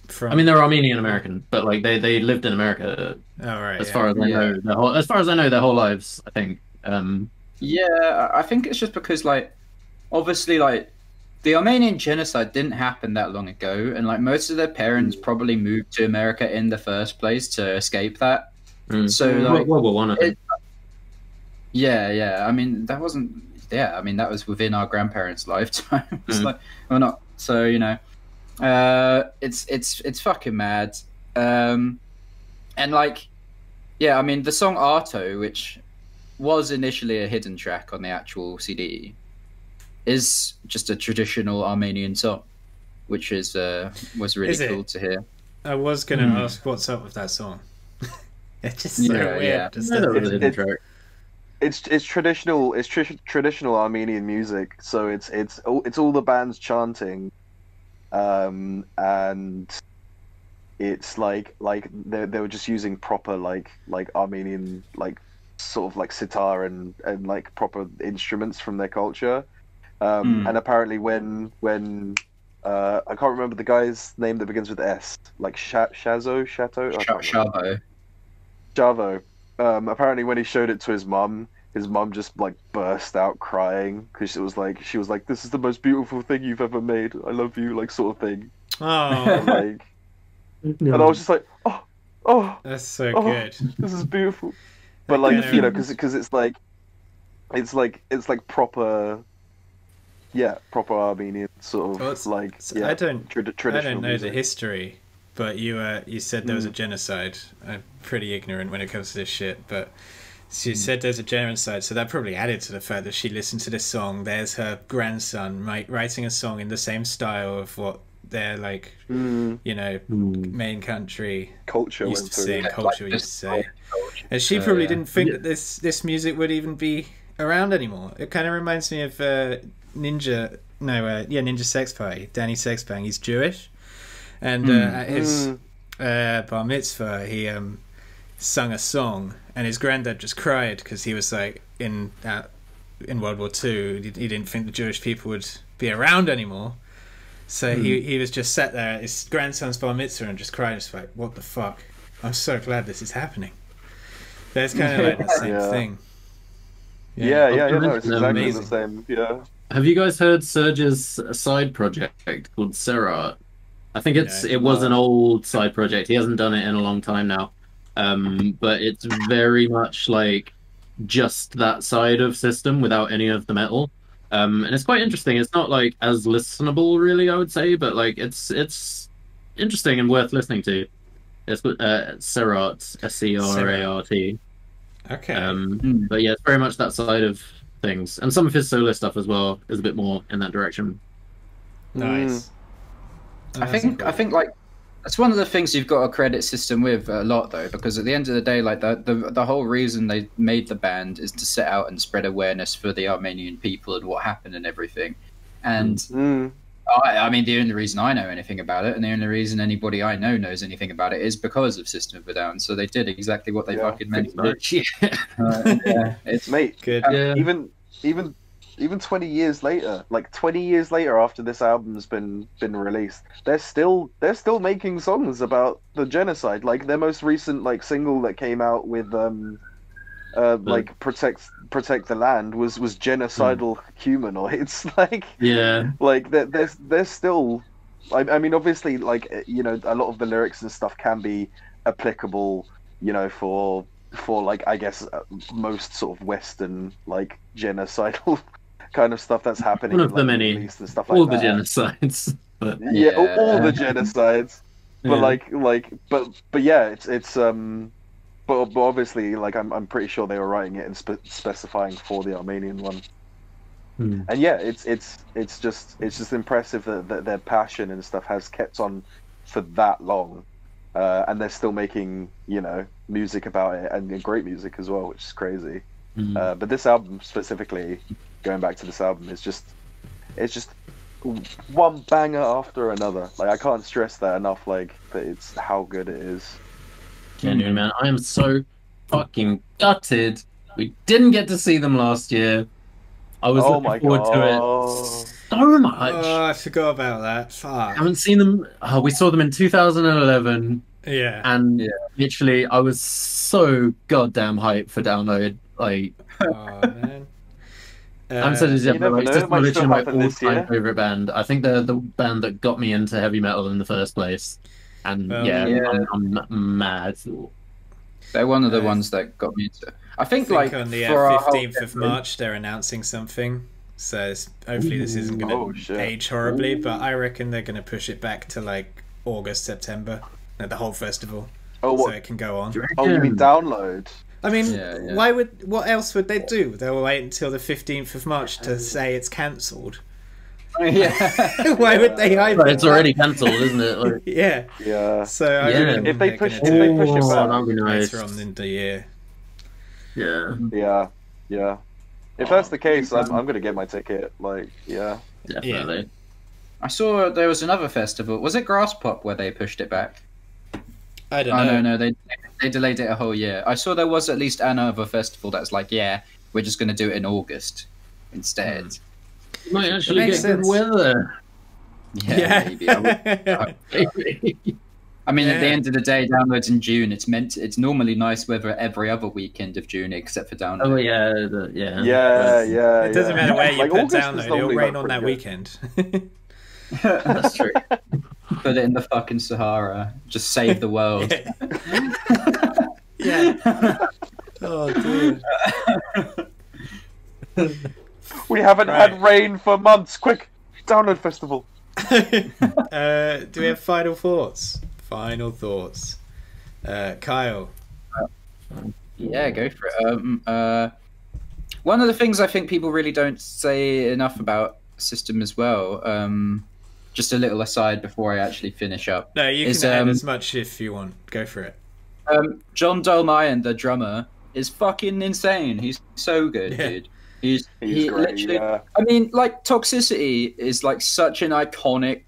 from. I mean, they're Armenian American, but like they lived in America. As far as I know, as far as I know, their whole lives. I think. Yeah, I think it's just because like, obviously, like the Armenian genocide didn't happen that long ago, and like most of their parents probably moved to America in the first place to escape that. So like, World War One, I think. Yeah. I mean, that wasn't. Yeah, I mean that was within our grandparents' lifetime. It's like, well, not so, you know. It's fucking mad. And like, yeah, I mean the song Arto, which was initially a hidden track on the actual CD, is just a traditional Armenian song, which was really cool to hear. I was gonna ask what's up with that song. It's just so weird. Yeah. It's traditional. It's traditional Armenian music. So it's all the bands chanting, and it's like they were just using proper like Armenian like sort of like sitar and like proper instruments from their culture. And apparently when I can't remember the guy's name that begins with S, like Shavo. Apparently when he showed it to his mum just like burst out crying because she was like, this is the most beautiful thing you've ever made, I love you, like sort of thing. And I was just like, oh that's so good, this is beautiful. But like, you know, because it's like proper Armenian sort of I don't traditional know music. the history, but you said there was a genocide. I'm pretty ignorant when it comes to this shit, but she said there's a genocide, so that probably added to the fact that she listened to this song. There's her grandson writing a song in the same style of what their like you know main country culture used to sing, culture used to say. And she So, probably didn't think that this music would even be around anymore. It kind of reminds me of Ninja Sex Party, Danny Sexbang. He's Jewish, and at his bar mitzvah, he sung a song, and his granddad just cried because he was like in World War II. He didn't think the Jewish people would be around anymore. So he was just sat there at his grandson's bar mitzvah and just cried, just like, what the fuck? I'm so glad this is happening. There's kind of like the same thing. No, it's exactly amazing. the same. Yeah. Have you guys heard Serge's side project called Serat? I think it was an old side project. He hasn't done it in a long time now. But it's very much like just that side of System without any of the metal. And it's quite interesting. It's not like as listenable, really, I would say, but like it's interesting and worth listening to. It's Serat, Serat. Okay. But yeah, it's very much that side of things, and some of his solo stuff as well is a bit more in that direction. Nice. I think like that's one of the things you've got a credit system with a lot though, because at the end of the day, like the whole reason they made the band is to set out and spread awareness for the Armenian people and what happened and everything. And I mean, the only reason I know anything about it, and the only reason anybody I know knows anything about it, is because of System of a Down. So they did exactly what they fucking meant to do. Yeah, it's Mate, good. Even 20 years later, like 20 years later after this album's been released, they're still making songs about the genocide. Like their most recent like single that came out with like protect the land was genocidal humanoids. Like like they're still. I mean, obviously, like, you know, a lot of the lyrics and stuff can be applicable, you know, for like, I guess most sort of Western like genocidal kind of stuff that's happening. One of the like, many, and stuff like all that. the genocides. But... Yeah, all the genocides. But but yeah, it's but obviously, like, I'm pretty sure they were writing it and specifying for the Armenian one. And yeah, it's just impressive that their passion and stuff has kept on for that long, and they're still making, you know, music about it, and great music as well, which is crazy. But this album specifically, going back to this album, it's just one banger after another. Like, I can't stress that enough. Like, that it's how good it is. Genuine, man. I am so fucking gutted we didn't get to see them last year. I was looking forward to it so much. Oh, I forgot about that. Fuck. I haven't seen them. Oh, we saw them in 2011. Yeah. And literally, I was so goddamn hyped for Download. Like, oh man. I'm so dead, but like, it's just literally my all-time year. favorite band. I think they're the band that got me into heavy metal in the first place. And I'm mad. They're one of the ones that got me into. I think like on the 15th of March they're announcing something. So hopefully this isn't going to age horribly, but I reckon they're going to push it back to like August, September, the whole festival, so it can go on. Oh, you mean Download? I mean, what else would they do? They'll wait until the 15th of March to say it's cancelled. Yeah. Why would they hide it? It's already cancelled, isn't it? Like... Yeah. So I reckon if they push it back later on in the year. Yeah. If that's the case, I'm gonna get my ticket. Like, definitely. Yeah. I saw there was another festival. Was it Grass Pop where they pushed it back? I don't know. No, they delayed it a whole year. I saw there was at least another festival that's like, we're just gonna do it in August instead. You might actually get good weather. Yeah. Maybe. I mean, at the end of the day, Download's in June. It's normally nice weather every other weekend of June, except for Download. Oh yeah. It doesn't matter where you like, put August Download; it'll rain on that weekend. That's true. Put it in the fucking Sahara. Just save the world. Yeah. Oh, dude. We haven't had rain for months. Quick, Download festival. Do we have final thoughts? Kyle. Yeah, go for it. One of the things I think people really don't say enough about System as well, just a little aside before I actually finish up. No, you can add as much if you want. Go for it. John Dolmayan, the drummer, is fucking insane. He's so good, dude. He's great, literally. I mean, like, Toxicity is like such an iconic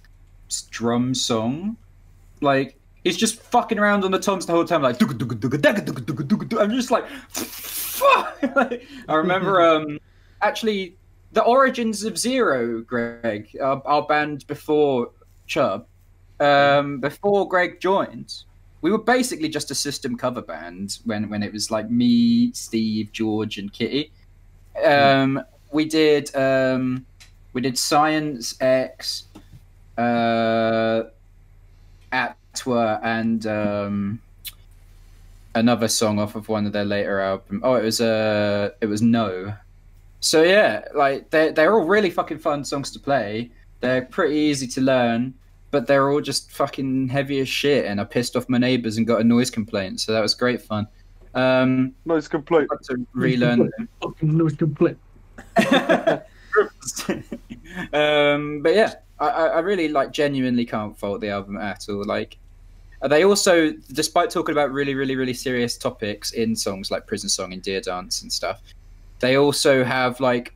drum song. Like, he's just fucking around on the toms the whole time, like. I'm just like, fuck. I remember, actually, the origins of Zero, Greg, our band before Chub, before Greg joined. We were basically just a System cover band when it was like me, Steve, George, and Kitty. We did Science X, Atwa, and another song off of one of their later albums. Oh, it was No. So yeah, like they're all really fucking fun songs to play. They're pretty easy to learn, but they're all just fucking heavy as shit. And I pissed off my neighbors and got a noise complaint, so that was great fun. Noise complaint. To relearn them. Fucking noise complaint. But yeah, I really like genuinely can't fault the album at all. Like, they also, despite talking about really, really, really serious topics in songs like Prison Song and Dear Dance and stuff, they also have like,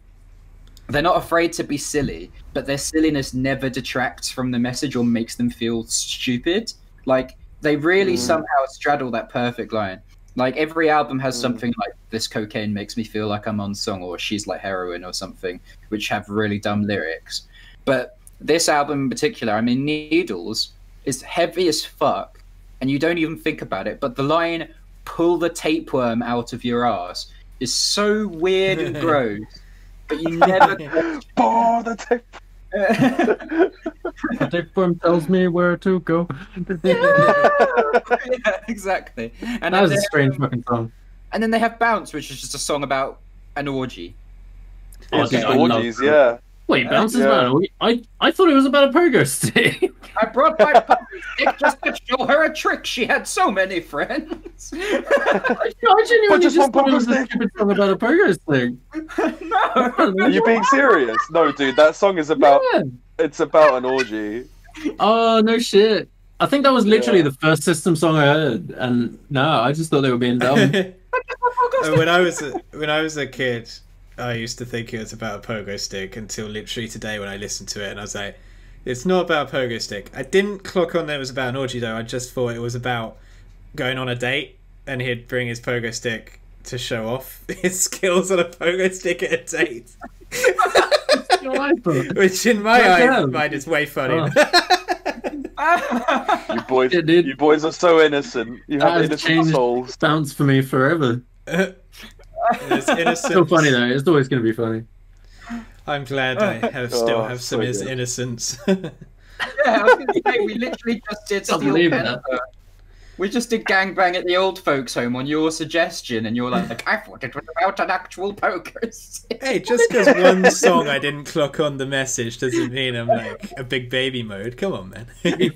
they're not afraid to be silly, but their silliness never detracts from the message or makes them feel stupid. Like, they really somehow straddle that perfect line. Like, every album has something like "This cocaine makes me feel like I'm on song," or "She's like heroin," or something, which have really dumb lyrics. But this album in particular, I mean, Needles is heavy as fuck, and you don't even think about it. But the line "pull the tapeworm out of your ass" is so weird and gross, but you never. Oh, the tape. The tapeworm tells me where to go. Yeah, exactly. And That was a strange fucking song. And then they have Bounce, which is just a song about an orgy. Oh, It's dude, just I love orgies, that. yeah. Wait, Bounce is Yeah. about I thought it was about a pogo stick. I brought my puppy stick just to show her a trick. She had so many friends. I genuinely But just just one thought it was pogo a stick. stupid song about a pogo stick. No. Are you being serious? No, dude, that song is about. Yeah. It's about an orgy. Oh, no shit. I think that was literally Yeah. the first System song I heard, and no, I just thought they were being dumb. when I was a kid, I used to think it was about a pogo stick until literally today when I listened to it, and I was like, it's not about a pogo stick. I didn't clock on that it was about an orgy though. I just thought it was about going on a date, and he'd bring his pogo stick to show off his skills on a pogo stick at a date. Which in my mind is way funny. You boys are so innocent. You That have has innocent changed souls. Bounce for me forever. It's innocent. Still funny though. It's always going to be funny. I'm glad I still have some so good. innocence. Yeah, I was going to say, we literally just did Can't Steel believe Panther. We just did Gangbang at the old folks' home on your suggestion, and you're like, I thought it was about an actual poker stick. Hey, just because one song I didn't clock on the message doesn't mean I'm like a big baby mode. Come on, man. Steel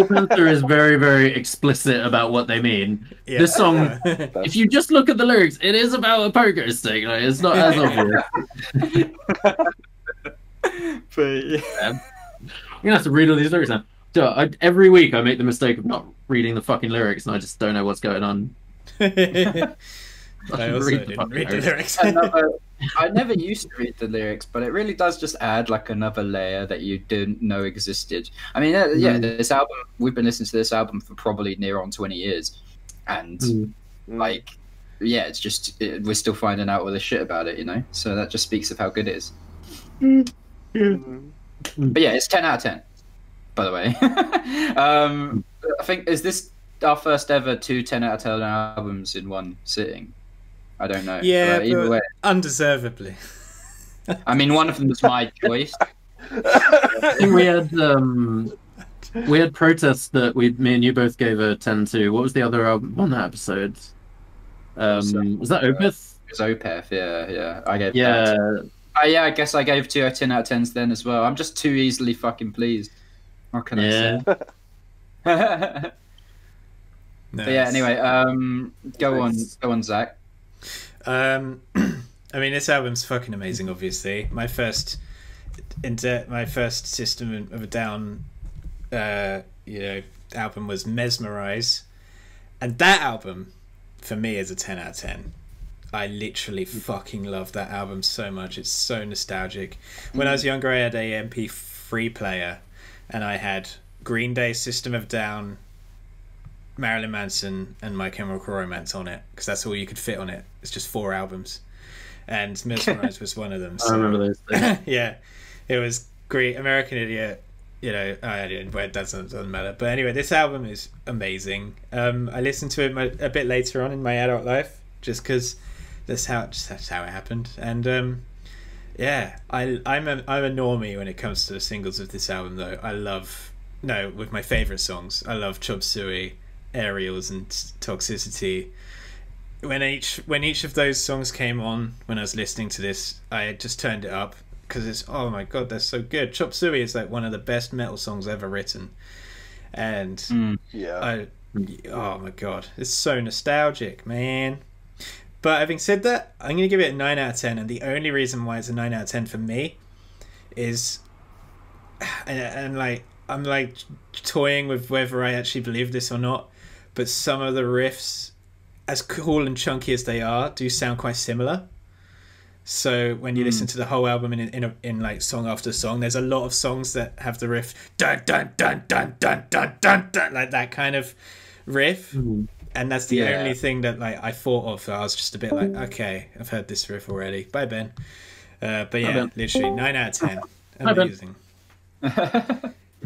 Panther is very, very explicit about what they mean. Yeah. This song, if you just look at the lyrics, it is about a poker stick. Like, it's not as obvious. But yeah. I'm gonna have to read all these lyrics now. Every week I make the mistake of not reading the fucking lyrics, and I just don't know what's going on. I also Read the didn't fucking read the lyrics. I never used to read the lyrics, but it really does just add like another layer that you didn't know existed. I mean, yeah, this album, we've been listening to this album for probably near on 20 years, and like, yeah, it's just we're still finding out all this shit about it, you know. So that just speaks of how good it is. But yeah, it's 10 out of 10. By the way, I think, is this our first ever 2 10 out of 10 albums in one sitting? I don't know. Yeah, Either but way, undeservedly. I mean, one of them was my choice. I think we had protests that me and you both gave a 10 to. What was the other album on that episode? Was that Opeth? It was Opeth, yeah. I gave Yeah. yeah, I guess I gave 2 10 out of 10s then as well. I'm just too easily fucking pleased. What can I say? But yeah, anyway, go on, Zach. I mean, this album's fucking amazing. Obviously, my first System of a Down, album was Mesmerize, and that album for me is a 10 out of 10. I literally fucking love that album so much. It's so nostalgic. When I was younger, I had a MP3 player, and I had Green Day, System of a Down, Marilyn Manson, and My Chemical Romance on it, because that's all you could fit on it. It's just 4 albums, and Mesmerize was one of them. So. I remember those things. Yeah, it was great. American Idiot, it doesn't matter. But anyway, this album is amazing. I listened to it a bit later on in my adult life, just because that's how it happened. And yeah, I'm a normie when it comes to the singles of this album, though. With my favourite songs, I love Chop Suey, Aerials, and Toxicity. When each of those songs came on, when I was listening to this, I just turned it up, because it's, oh my god, they're so good. Chop Suey is like one of the best metal songs ever written, and Yeah. oh my god, it's so nostalgic, man. But having said that, I'm going to give it a 9 out of 10, and the only reason why it's a 9 out of 10 for me is, and like, I'm like toying with whether I actually believe this or not, but some of the riffs, as cool and chunky as they are, do sound quite similar. So when you listen to the whole album in like song after song, there's a lot of songs that have the riff dun dun dun dun dun dun dun dun, like that kind of riff, and that's the only thing that like I thought of. I was just a bit like, okay, I've heard this riff already. Bye, Ben. But yeah, literally 9 out of 10. Amazing.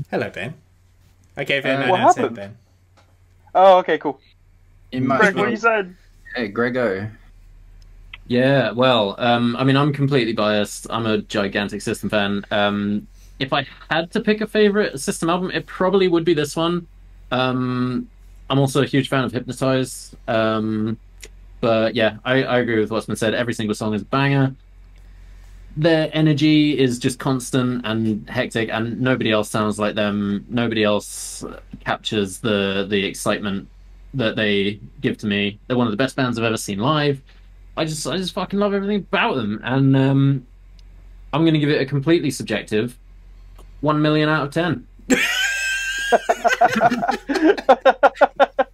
Hello, Ben. I gave it a 9 out of 10, Ben. Oh, okay, cool. Greg, what you said? Hey, Grego. Yeah, well, I mean, I'm completely biased. I'm a gigantic System fan. If I had to pick a favorite System album, it probably would be this one. I'm also a huge fan of Hypnotize. But yeah, I agree with what's been said. Every single song is a banger. Their energy is just constant and hectic, and nobody else sounds like them. Nobody else captures the excitement that they give to me. They're one of the best bands I've ever seen live. I just fucking love everything about them, and I'm going to give it a completely subjective 1 million out of 10.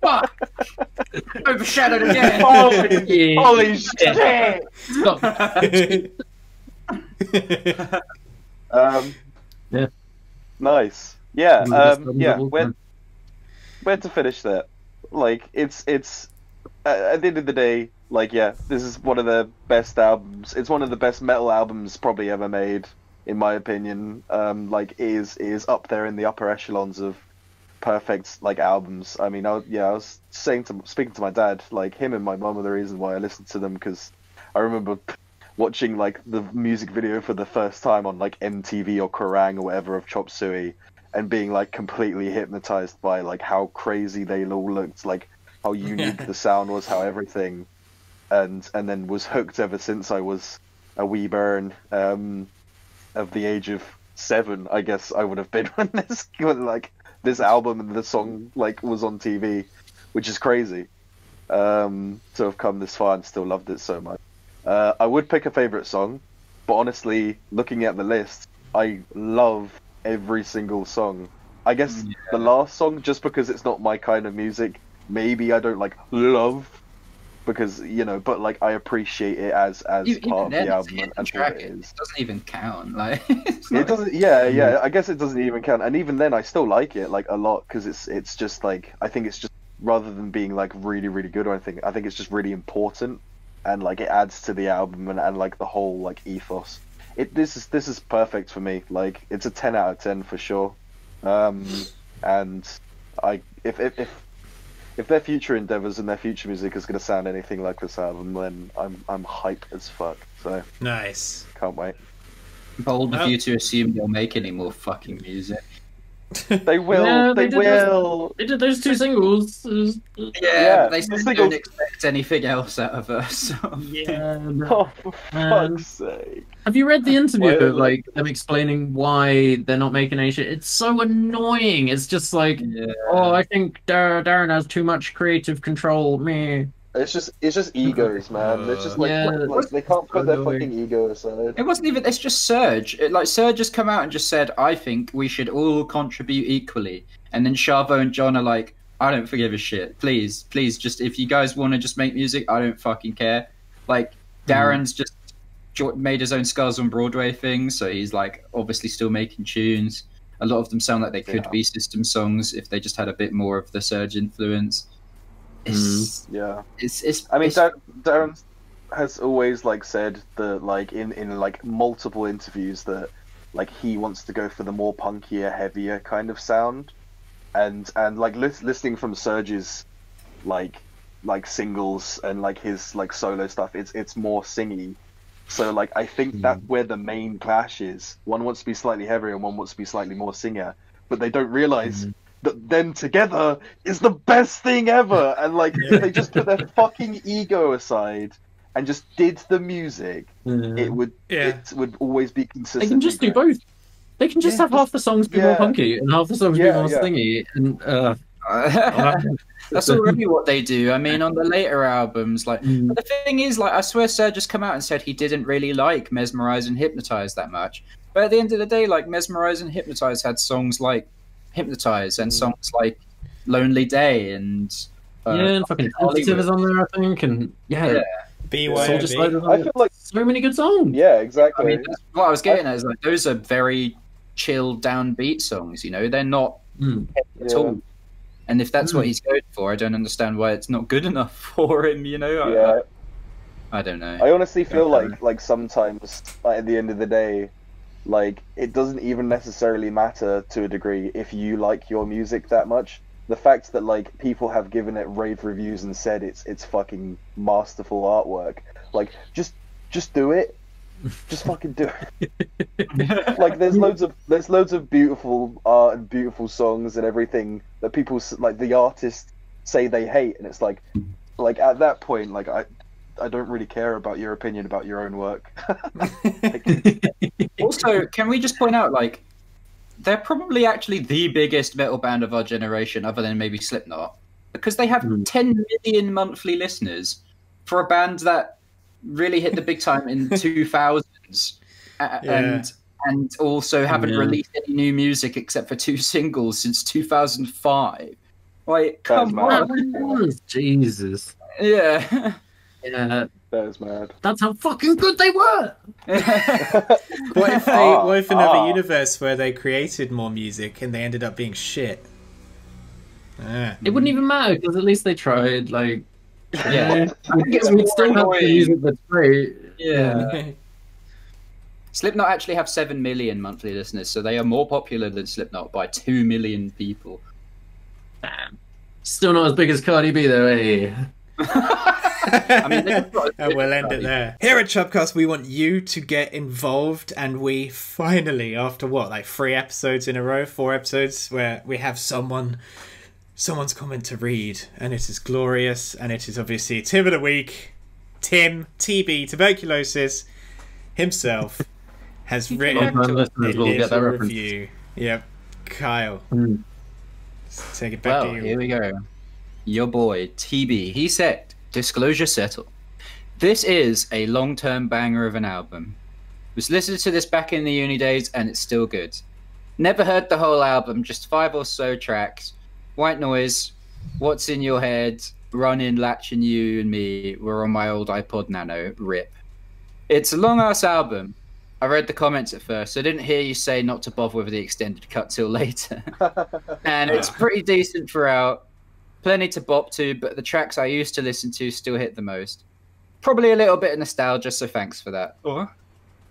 Fuck! Overshadowed again! Holy shit! Stop. Yeah. Nice. Yeah. Yeah. Where to finish that? Like, it's at the end of the day, like, yeah, this is one of the best albums. It's one of the best metal albums probably ever made, in my opinion. Like, is up there in the upper echelons of perfect like albums. I mean, I was speaking to my dad, like, him and my mum are the reason why I listened to them, because I remember watching like the music video for the first time on like MTV or Kerrang or whatever of Chop Suey, and being like completely hypnotized by like how crazy they all looked, like how unique the sound was, how everything, and then was hooked ever since I was a wee burn of the age of 7, I guess I would have been when this album and the song like was on TV, which is crazy. To have come this far and still loved it so much. I would pick a favorite song, but honestly, looking at the list, I love every single song. I guess the last song, just because it's not my kind of music, maybe I don't like love, because but like I appreciate it as Even part of then, the album and what it it is. doesn't even count. Like It doesn't. Yeah. I guess it doesn't even count. And even then, I still like it like a lot, because it's just like, I think it's just, rather than being like really really good or anything, I think it's just really important, and like it adds to the album and like the whole like ethos. This is perfect for me. Like, it's a 10 out of 10 for sure. And if their future endeavors and their future music is going to sound anything like this album, then I'm hype as fuck. So Nice. can't wait. bold of you to assume they'll make any more fucking music. They will. Yeah, they did will. They did those 2 singles. Yeah, but they the still don't expect anything else out of us. So. Yeah. Oh, for fuck's sake. Have you read the interview Why- of like them explaining why they're not making any shit? It's so annoying. It's just like, oh, I think Darren has too much creative control. Me. It's just egos, man. It's just like, like they can't put their fucking ego aside. It wasn't even. It's just Serge. Serge just come out and just said, "I think we should all contribute equally." And then Chavo and John are like, "I don't forgive a shit. Please, just if you guys want to just make music, I don't fucking care." Like Darren's just made his own Scars on Broadway thing, so he's like obviously still making tunes. A lot of them sound like they could be System songs if they just had a bit more of the Serge influence. It's, I mean, Darren has always like said that, like in like multiple interviews, that like he wants to go for the more punkier, heavier kind of sound, and like listening from Serge's like singles and like his like solo stuff, it's more singy. So like I think that's where the main clash is. One wants to be slightly heavier and one wants to be slightly more singer, but they don't realize that them together is the best thing ever. And like if they just put their fucking ego aside and just did the music, it would always be consistent. They can just do both. They can just have half the songs be more punky and half the songs be more stingy. And That's already what they do. I mean, on the later albums, like but the thing is, like I swear, Serge just come out and said he didn't really like Mesmerize and Hypnotize that much. But at the end of the day, like Mesmerize and Hypnotize had songs like Hypnotize and songs like Lonely Day and and fucking Sensitive is on there, I think, and BYOB. I feel like so many good songs. yeah, exactly. I mean, that's what I was getting at is like those are very chill, downbeat songs. You know, they're not at all. And if that's what he's going for, I don't understand why it's not good enough for him. You know, I don't know. I honestly feel like sometimes, like, at the end of the day, like it doesn't even necessarily matter to a degree if you like your music that much. The fact that like people have given it rave reviews and said it's fucking masterful artwork, like just do it, just fucking do it. Like there's loads of beautiful art and beautiful songs and everything that people like the artists say they hate, and it's like at that point, like I don't really care about your opinion about your own work. Also, can we just point out, like, they're probably actually the biggest metal band of our generation, other than maybe Slipknot, because they have 10 million monthly listeners for a band that really hit the big time in 2000s, and also haven't released any new music except for 2 singles since 2005. Like, come on, Jesus. Yeah. Yeah, that is mad. That's how fucking good they were. What if another universe where they created more music and they ended up being shit? It wouldn't even matter because at least they tried. Like, Yeah. we'd still have the music that's great. Yeah. Slipknot actually have 7 million monthly listeners, so they are more popular than Slipknot by 2 million people. Damn. Still not as big as Cardi B though, eh? I mean, and we'll end it there. Here at CHUBcast, we want you to get involved, and we finally, after what, like 3 episodes in a row, 4 episodes, where we have someone's comment to read, and it is glorious, and it is obviously Tim of the Week. Tim, TB, Tuberculosis, himself, has written a little review. Yep, Kyle. Let's take it back to you. Here we go. Your boy, TB, he said, disclosure settle. This is a long-term banger of an album. Was listening to this back in the uni days, and it's still good. Never heard the whole album, just 5 or so tracks. White Noise, What's in Your Head, Running, Latching You and Me were on my old iPod Nano, rip. It's a long-ass album. I read the comments at first, so I didn't hear you say not to bother with the extended cut till later. And it's pretty decent throughout. Plenty to bop to, but the tracks I used to listen to still hit the most. Probably a little bit of nostalgia, so thanks for that.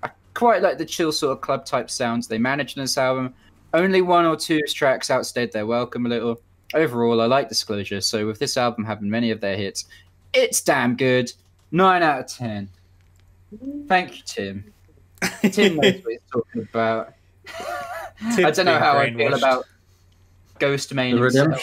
I quite like the chill sort of club type sounds they managed in this album. Only 1 or 2 tracks outstayed their welcome a little. Overall, I like Disclosure, so with this album having many of their hits, it's damn good. 9 out of 10. Thank you, Tim. Tim knows what he's talking about. I don't know how I feel about Ghost Main himself.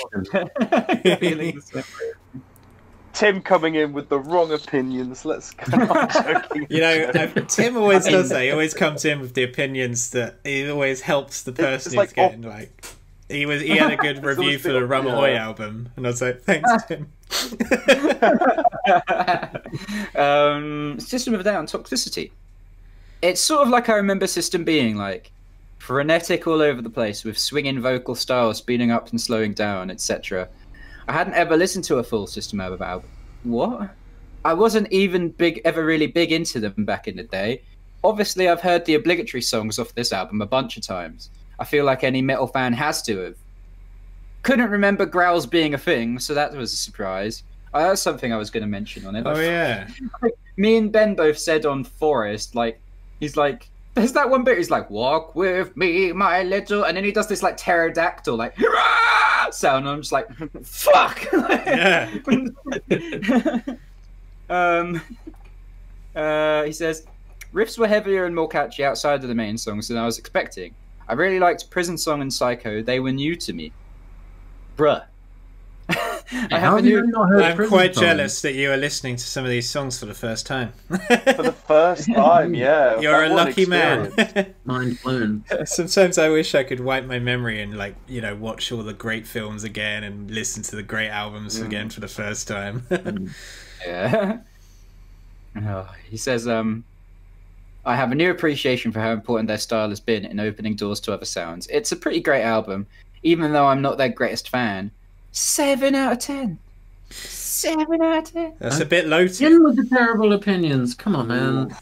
Tim coming in with the wrong opinions. Let's go. I'm joking. You know, Tim always does that. He always comes in with the opinions that he always helps the person who's like, getting like. He had a good review for the Rum Ahoy album, and I was like, thanks, Tim. System of a Down, Toxicity. It's sort of like I remember System being, like frenetic all over the place with swinging vocal styles, speeding up and slowing down, etc. I hadn't ever listened to a full System of a Down. What? I wasn't even ever really big into them back in the day. Obviously, I've heard the obligatory songs off this album a bunch of times. I feel like any metal fan has to have. Couldn't remember growls being a thing, so that was a surprise. That's something I was going to mention on it. Oh, yeah. Me and Ben both said on Forest, like, he's like, there's that one bit, he's like, walk with me, my little, and then he does this, like, pterodactyl, like, hurrah! Sound, and I'm just like, fuck! Yeah. He says, riffs were heavier and more catchy outside of the main songs than I was expecting. I really liked Prison Song and Psycho. They were new to me. Bruh. I have a new. I'm quite jealous that you are listening to some of these songs for the first time. For the first time, yeah. You're a What an lucky man. experience. Mind blown. Sometimes I wish I could wipe my memory and, like, you know, watch all the great films again and listen to the great albums again for the first time. Yeah. Oh, he says, I have a new appreciation for how important their style has been in opening doors to other sounds. It's a pretty great album, even though I'm not their greatest fan. 7 out of 10. 7 out of 10. That's a bit low. In with the terrible opinions. Come on, man.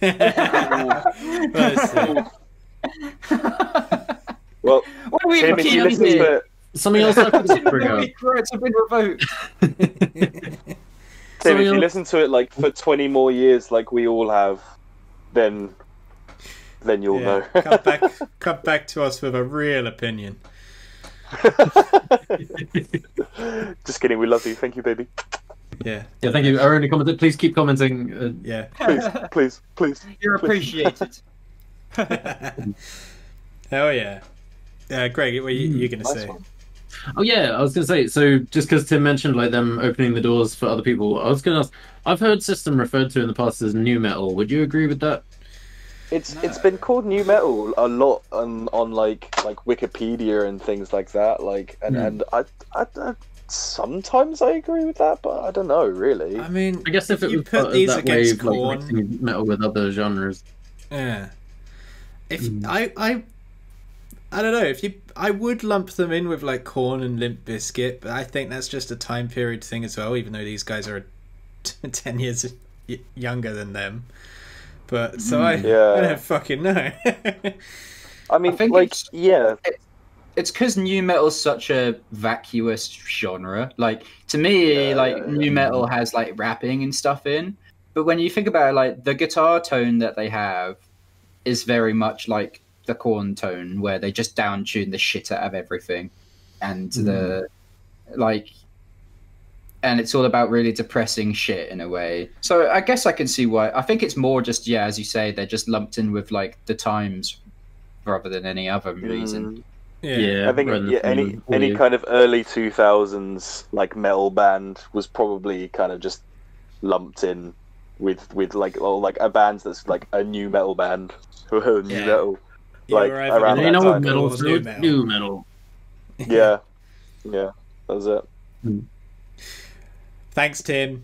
Well, What are we Tim, if you looking listen here? to it, Something else I could bring up. Rights have been revoked. Tim, if you listen to it like for 20 more years, like we all have, then you'll know. Come back to us with a real opinion. Just kidding. We love you. Thank you, baby. Yeah. Yeah, thank you. I already commented. Please keep commenting. Yeah. Please. You're appreciated. Hell yeah. Greg, what were you going to say? One. Oh yeah, I was going to say. So just because Tim mentioned like them opening the doors for other people, I was going to ask. I've heard System referred to in the past as new metal. Would you agree with that? It's been called new metal a lot on like Wikipedia and things like that. Like and I sometimes I agree with that, but I don't know really. I mean, I guess if it you was put part of these that against wave, like Korn, mixing metal with other genres. yeah. If I don't know, I would lump them in with like Korn and Limp Bizkit, but I think that's just a time period thing as well, even though these guys are 10 years younger than them. But so I don't fucking know. I mean, I think like, it's- yeah. It's because new metal's such a vacuous genre. Like, to me, new metal has like rapping and stuff in. But when you think about it, like the guitar tone that they have is very much like the Korn tone, where they just down tune the shit out of everything, and and it's all about really depressing shit in a way. So I guess I can see why. I think it's more just as you say, they're just lumped in with like the times rather than any other reason. Yeah. I think any kind of early 2000s like metal band was probably kind of just lumped in with like a band that's like a new metal band new metal. Like around that time. Metal, so it's new metal. Yeah, that's it. Thanks, Tim.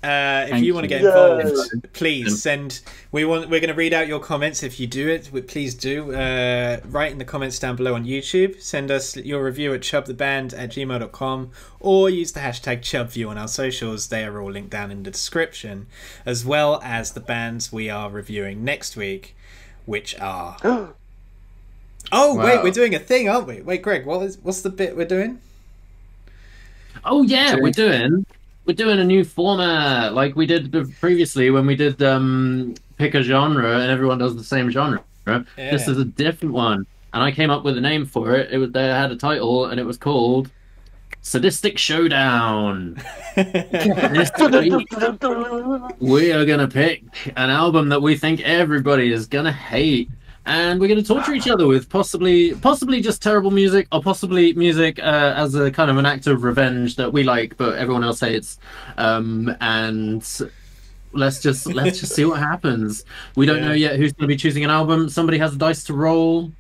If you want to get involved, please send. We're going to read out your comments if you do it. Please do. Write in the comments down below on YouTube. Send us your review at chubtheband@gmail.com or use the hashtag CHUBView on our socials. They are all linked down in the description, as well as the bands we are reviewing next week, which are. Wait, we're doing a thing, aren't we? Wait, Greg, what's the bit we're doing? Oh yeah, we're doing a new format like we did previously when we did pick a genre and everyone does the same genre. This is a different one, and I came up with a name for it. They had a title and it was called Sadistic Showdown. This week, we are gonna pick an album that we think everybody is gonna hate. And we're going to torture each other with possibly just terrible music, or possibly music as a kind of an act of revenge that we like, but everyone else hates. And let's just see what happens. We don't know yet who's going to be choosing an album. Somebody has a dice to roll.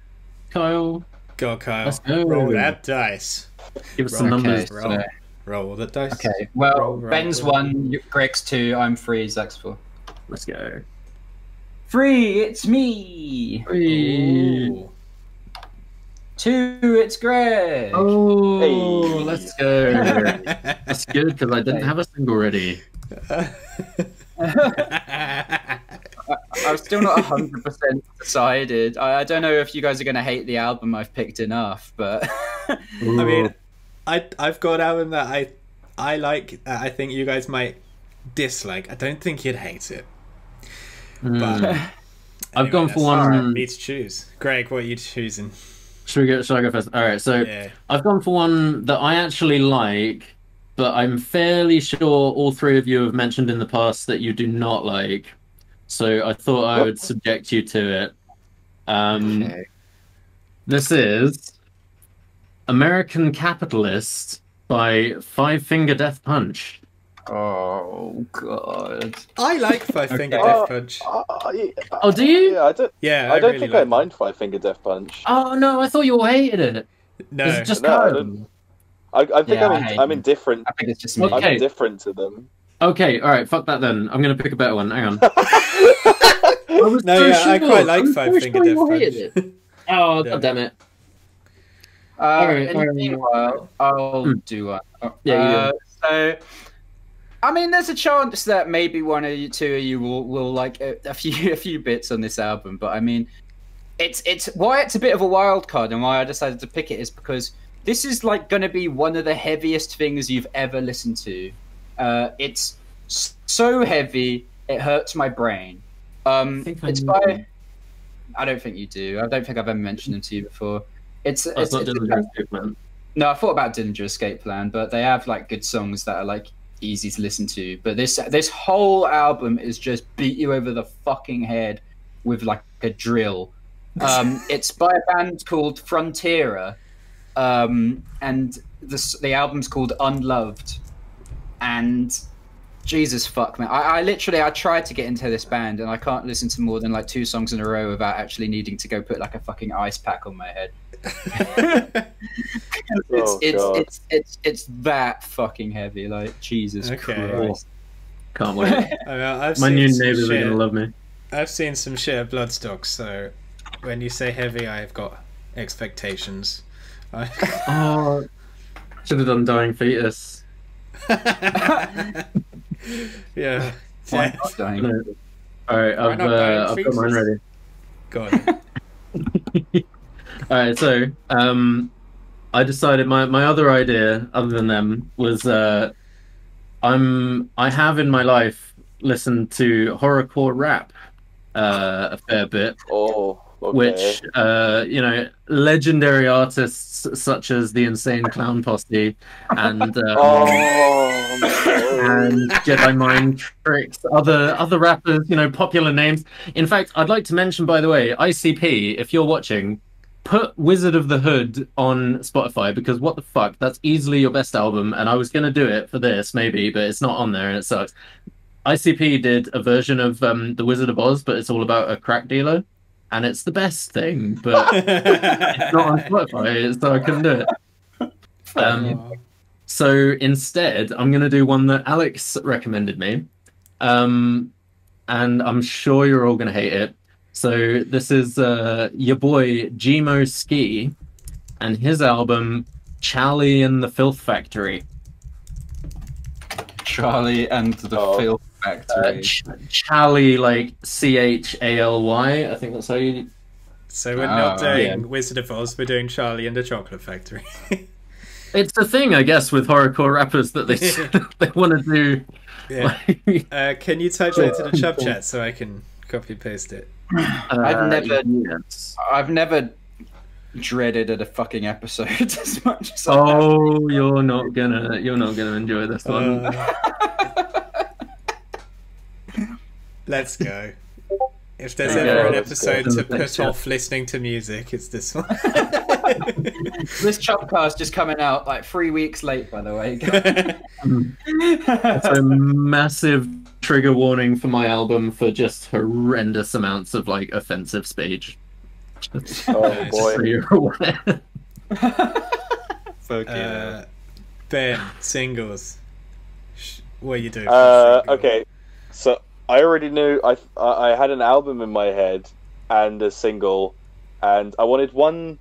Kyle. Go, Kyle. Let's go. Roll that dice. Give us some numbers. Roll the dice. Okay. Well, Ben's 1, Greg's 2, I'm 3, Zach's 4. Let's go. 3, it's me. 3. 2, it's Greg. Oh, Hey. let's go. That's good because I didn't have a single ready. I'm still not 100% decided. I don't know if you guys are going to hate the album I've picked enough, but I mean, I've got an album that I like. I think you guys might dislike. I don't think you'd hate it. But I've gone for one. Right, me to choose. Greg, what are you choosing? Should I go first? All right, so I've gone for one that I actually like, but I'm fairly sure all three of you have mentioned in the past that you do not like. So I thought I would subject you to it. This is American Capitalist by Five Finger Death Punch. Oh god. I like Five Finger Okay. Death Punch. Oh, do you? Yeah, I don't. Yeah, I don't really think like I mind Five Finger Death Punch. Oh no, I thought you all hated it. No, Is it just No, I Callum? I think Yeah, I hate I'm them. indifferent. I think it's just me. Okay. I'm indifferent to them. Okay, alright, fuck that then. I'm gonna pick a better one. Hang on. I was No, so yeah, I sure. quite like I'm Five so Finger sure Death you all hated Punch. it. Oh, Yeah. god damn it. Alright, In the meanwhile, I'll do one. Yeah, you So, I mean, there's a chance that maybe one of you, two of you will like a few bits on this album, but I mean, it's why it's a bit of a wild card and why I decided to pick it is because this is like going to be one of the heaviest things you've ever listened to. It's so heavy it hurts my brain. think I It's know. by. I don't think you do. I don't think I've ever mentioned them to you before. It's That's not Dillinger Escape Plan. no, I thought about Dillinger Escape Plan, but they have like good songs that are like easy to listen to. But this whole album is just beat you over the fucking head with like a drill. It's by a band called Frontiera, and the album's called Unloved. And Jesus fuck man, I literally tried to get into this band and I can't listen to more than like 2 songs in a row without actually needing to go put like a fucking ice pack on my head. It's that fucking heavy, like Jesus Okay. Christ. Can't wait. I've My seen new some neighbors are shit. gonna love me. I've seen some shit at Bloodstock, so when you say heavy, I've got expectations. Oh, should have done Dying Fetus. Yeah. Why not dying? Alright, Why I've not Dying got mine Fetus? ready. Go on. Alright, so I decided my other idea, other than them, was I have in my life listened to horrorcore rap a fair bit, Oh, okay. which legendary artists such as the Insane Clown Posse and Oh, and Jedi Mind Tricks, other rappers, popular names. In fact, I'd like to mention, by the way, ICP, if you're watching, put Wizard of the Hood on Spotify, because what the fuck, that's easily your best album, and I was going to do it for this, maybe, but it's not on there, and it sucks. ICP did a version of The Wizard of Oz, but it's all about a crack dealer, and it's the best thing, but it's not on Spotify, so I couldn't do it. So instead, I'm going to do one that Alex recommended me, and I'm sure you're all going to hate it. So this is your boy Gmo Ski and his album Charlie and the Filth Factory. Charlie and the Filth Factory. Charlie, like Chaly, I think that's how you. So we're not doing yeah. Wizard of Oz, we're doing Charlie and the Chocolate Factory. It's the thing, I guess, with horrorcore rappers that they they want to do. Yeah. Like, Can you type that into the CHUB chat so I can copy paste it? I've never dreaded a fucking episode as much as Oh, you're not gonna enjoy this one. Let's go. If there's Okay, ever an let's go. episode to put off listening to music, it's this one. This CHUBcast is coming out like 3 weeks late, by the way. It's a massive trigger warning for my album for just horrendous amounts of like offensive speech. Oh boy. So you're aware. Fuck yeah. Ben, singles. What are you doing? for single? Okay, so I already knew I had an album in my head and a single, and I wanted one.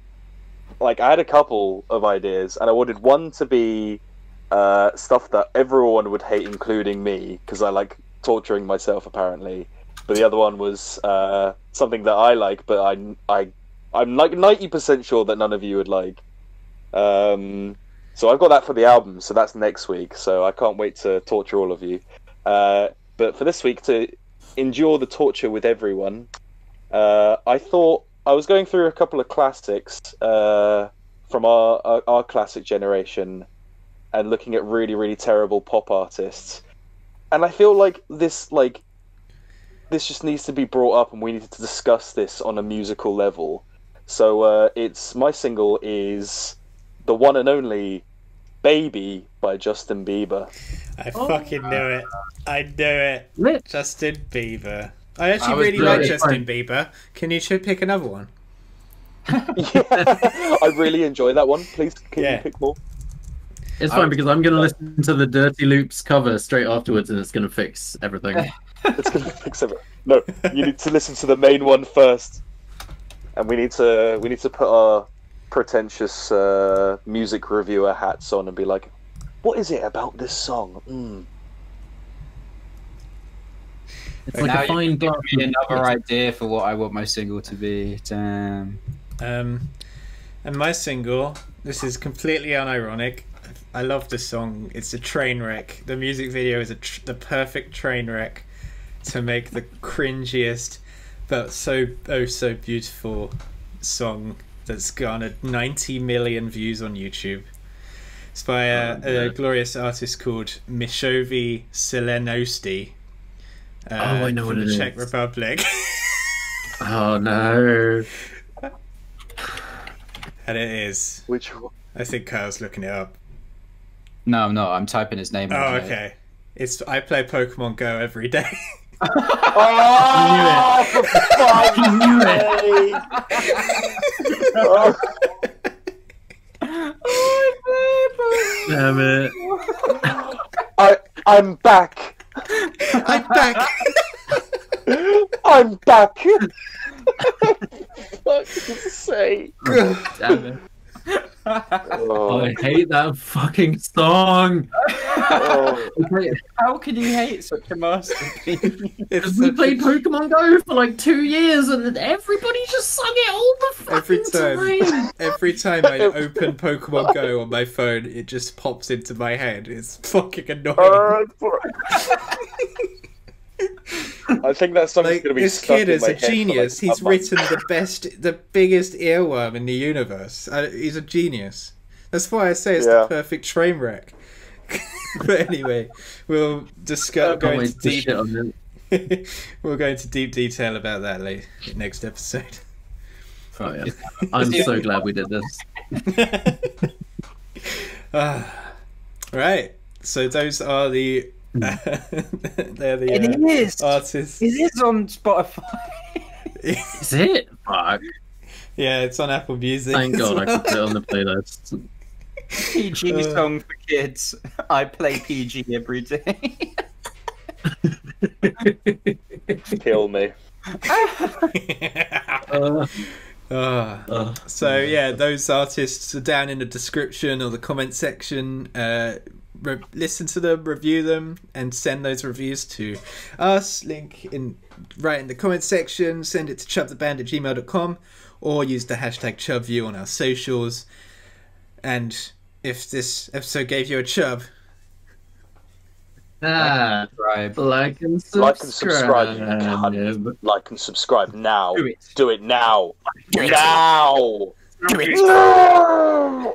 Like I had a couple of ideas, and I wanted one to be stuff that everyone would hate, including me, because I like torturing myself apparently. But the other one was something that I like, but I'm like 90% sure that none of you would like. So I've got that for the album, so that's next week. So I can't wait to torture all of you. But for this week, to endure the torture with everyone, I thought I was going through a couple of classics from our classic generation and looking at really, really terrible pop artists. And I feel like this just needs to be brought up, and we need to discuss this on a musical level. So my single is the one and only Baby by Justin Bieber. I fucking knew it. I knew it. Lit. Justin Bieber. I actually I was really like really Justin Bieber. Can you pick another one? Yeah, I really enjoy that one. Please, can you pick more? It's fine because I'm going to listen to the Dirty Loops cover straight afterwards, and it's going to fix everything. It's gonna fix it. No, you need to listen to the main one first, and we need to put our pretentious music reviewer hats on and be like, what is it about this song? It's like Now a fine you give glass. me another idea for what I want my single to be. Damn. And my single, this is completely unironic. I love this song. It's a train wreck. The music video is the perfect train wreck to make the cringiest but so beautiful song that's garnered 90 million views on YouTube. It's by a glorious artist called Mishovi Selenosti. I know what from it the Czech is. Republic. Oh no. And it is. Which one? I think Kyle's looking it up. No, I'm not. I'm typing his name. Oh, in. okay. I play Pokemon Go every day. Oh, for fuck's sake! Damn it. I'm back. I'm back. I'm back. Fuck's sake. Damn it. Oh, I hate that fucking song. oh. How can you hate such a masterpiece? It's We such played a- Pokemon Go for like 2 years, and everybody just sung it all the every fucking time. Every time I open Pokemon Go on my phone, it just pops into my head. It's fucking annoying. I think that song's Like, gonna be this stuck kid in is my a head for, genius. like, He's a month. written the biggest earworm in the universe. He's a genius. That's why I say it's Yeah. the perfect train wreck. But anyway, we'll discuss. Go Can't wait into to deep. shit on it. We'll go into deep detail about that next episode. Oh, yeah. I'm so glad we did this. Right. So those are the. They're the It is. artists. It is on Spotify. Is it? Fuck. Yeah, it's on Apple Music. Thank as God I well. could put it on the playlist. PG song for kids. I play PG every day. Kill me. So yeah, those artists are down in the description or the comment section. Listen to them, review them, and send those reviews to us. Link right in the comment section. Send it to chubtheband@gmail.com or use the hashtag CHUBview on our socials. And if this episode gave you a chub, Ah, Right. like and Like and subscribe, you subscribe. cunt. Like and subscribe now. Do it. Do it now. Do it. Now. Do it. No!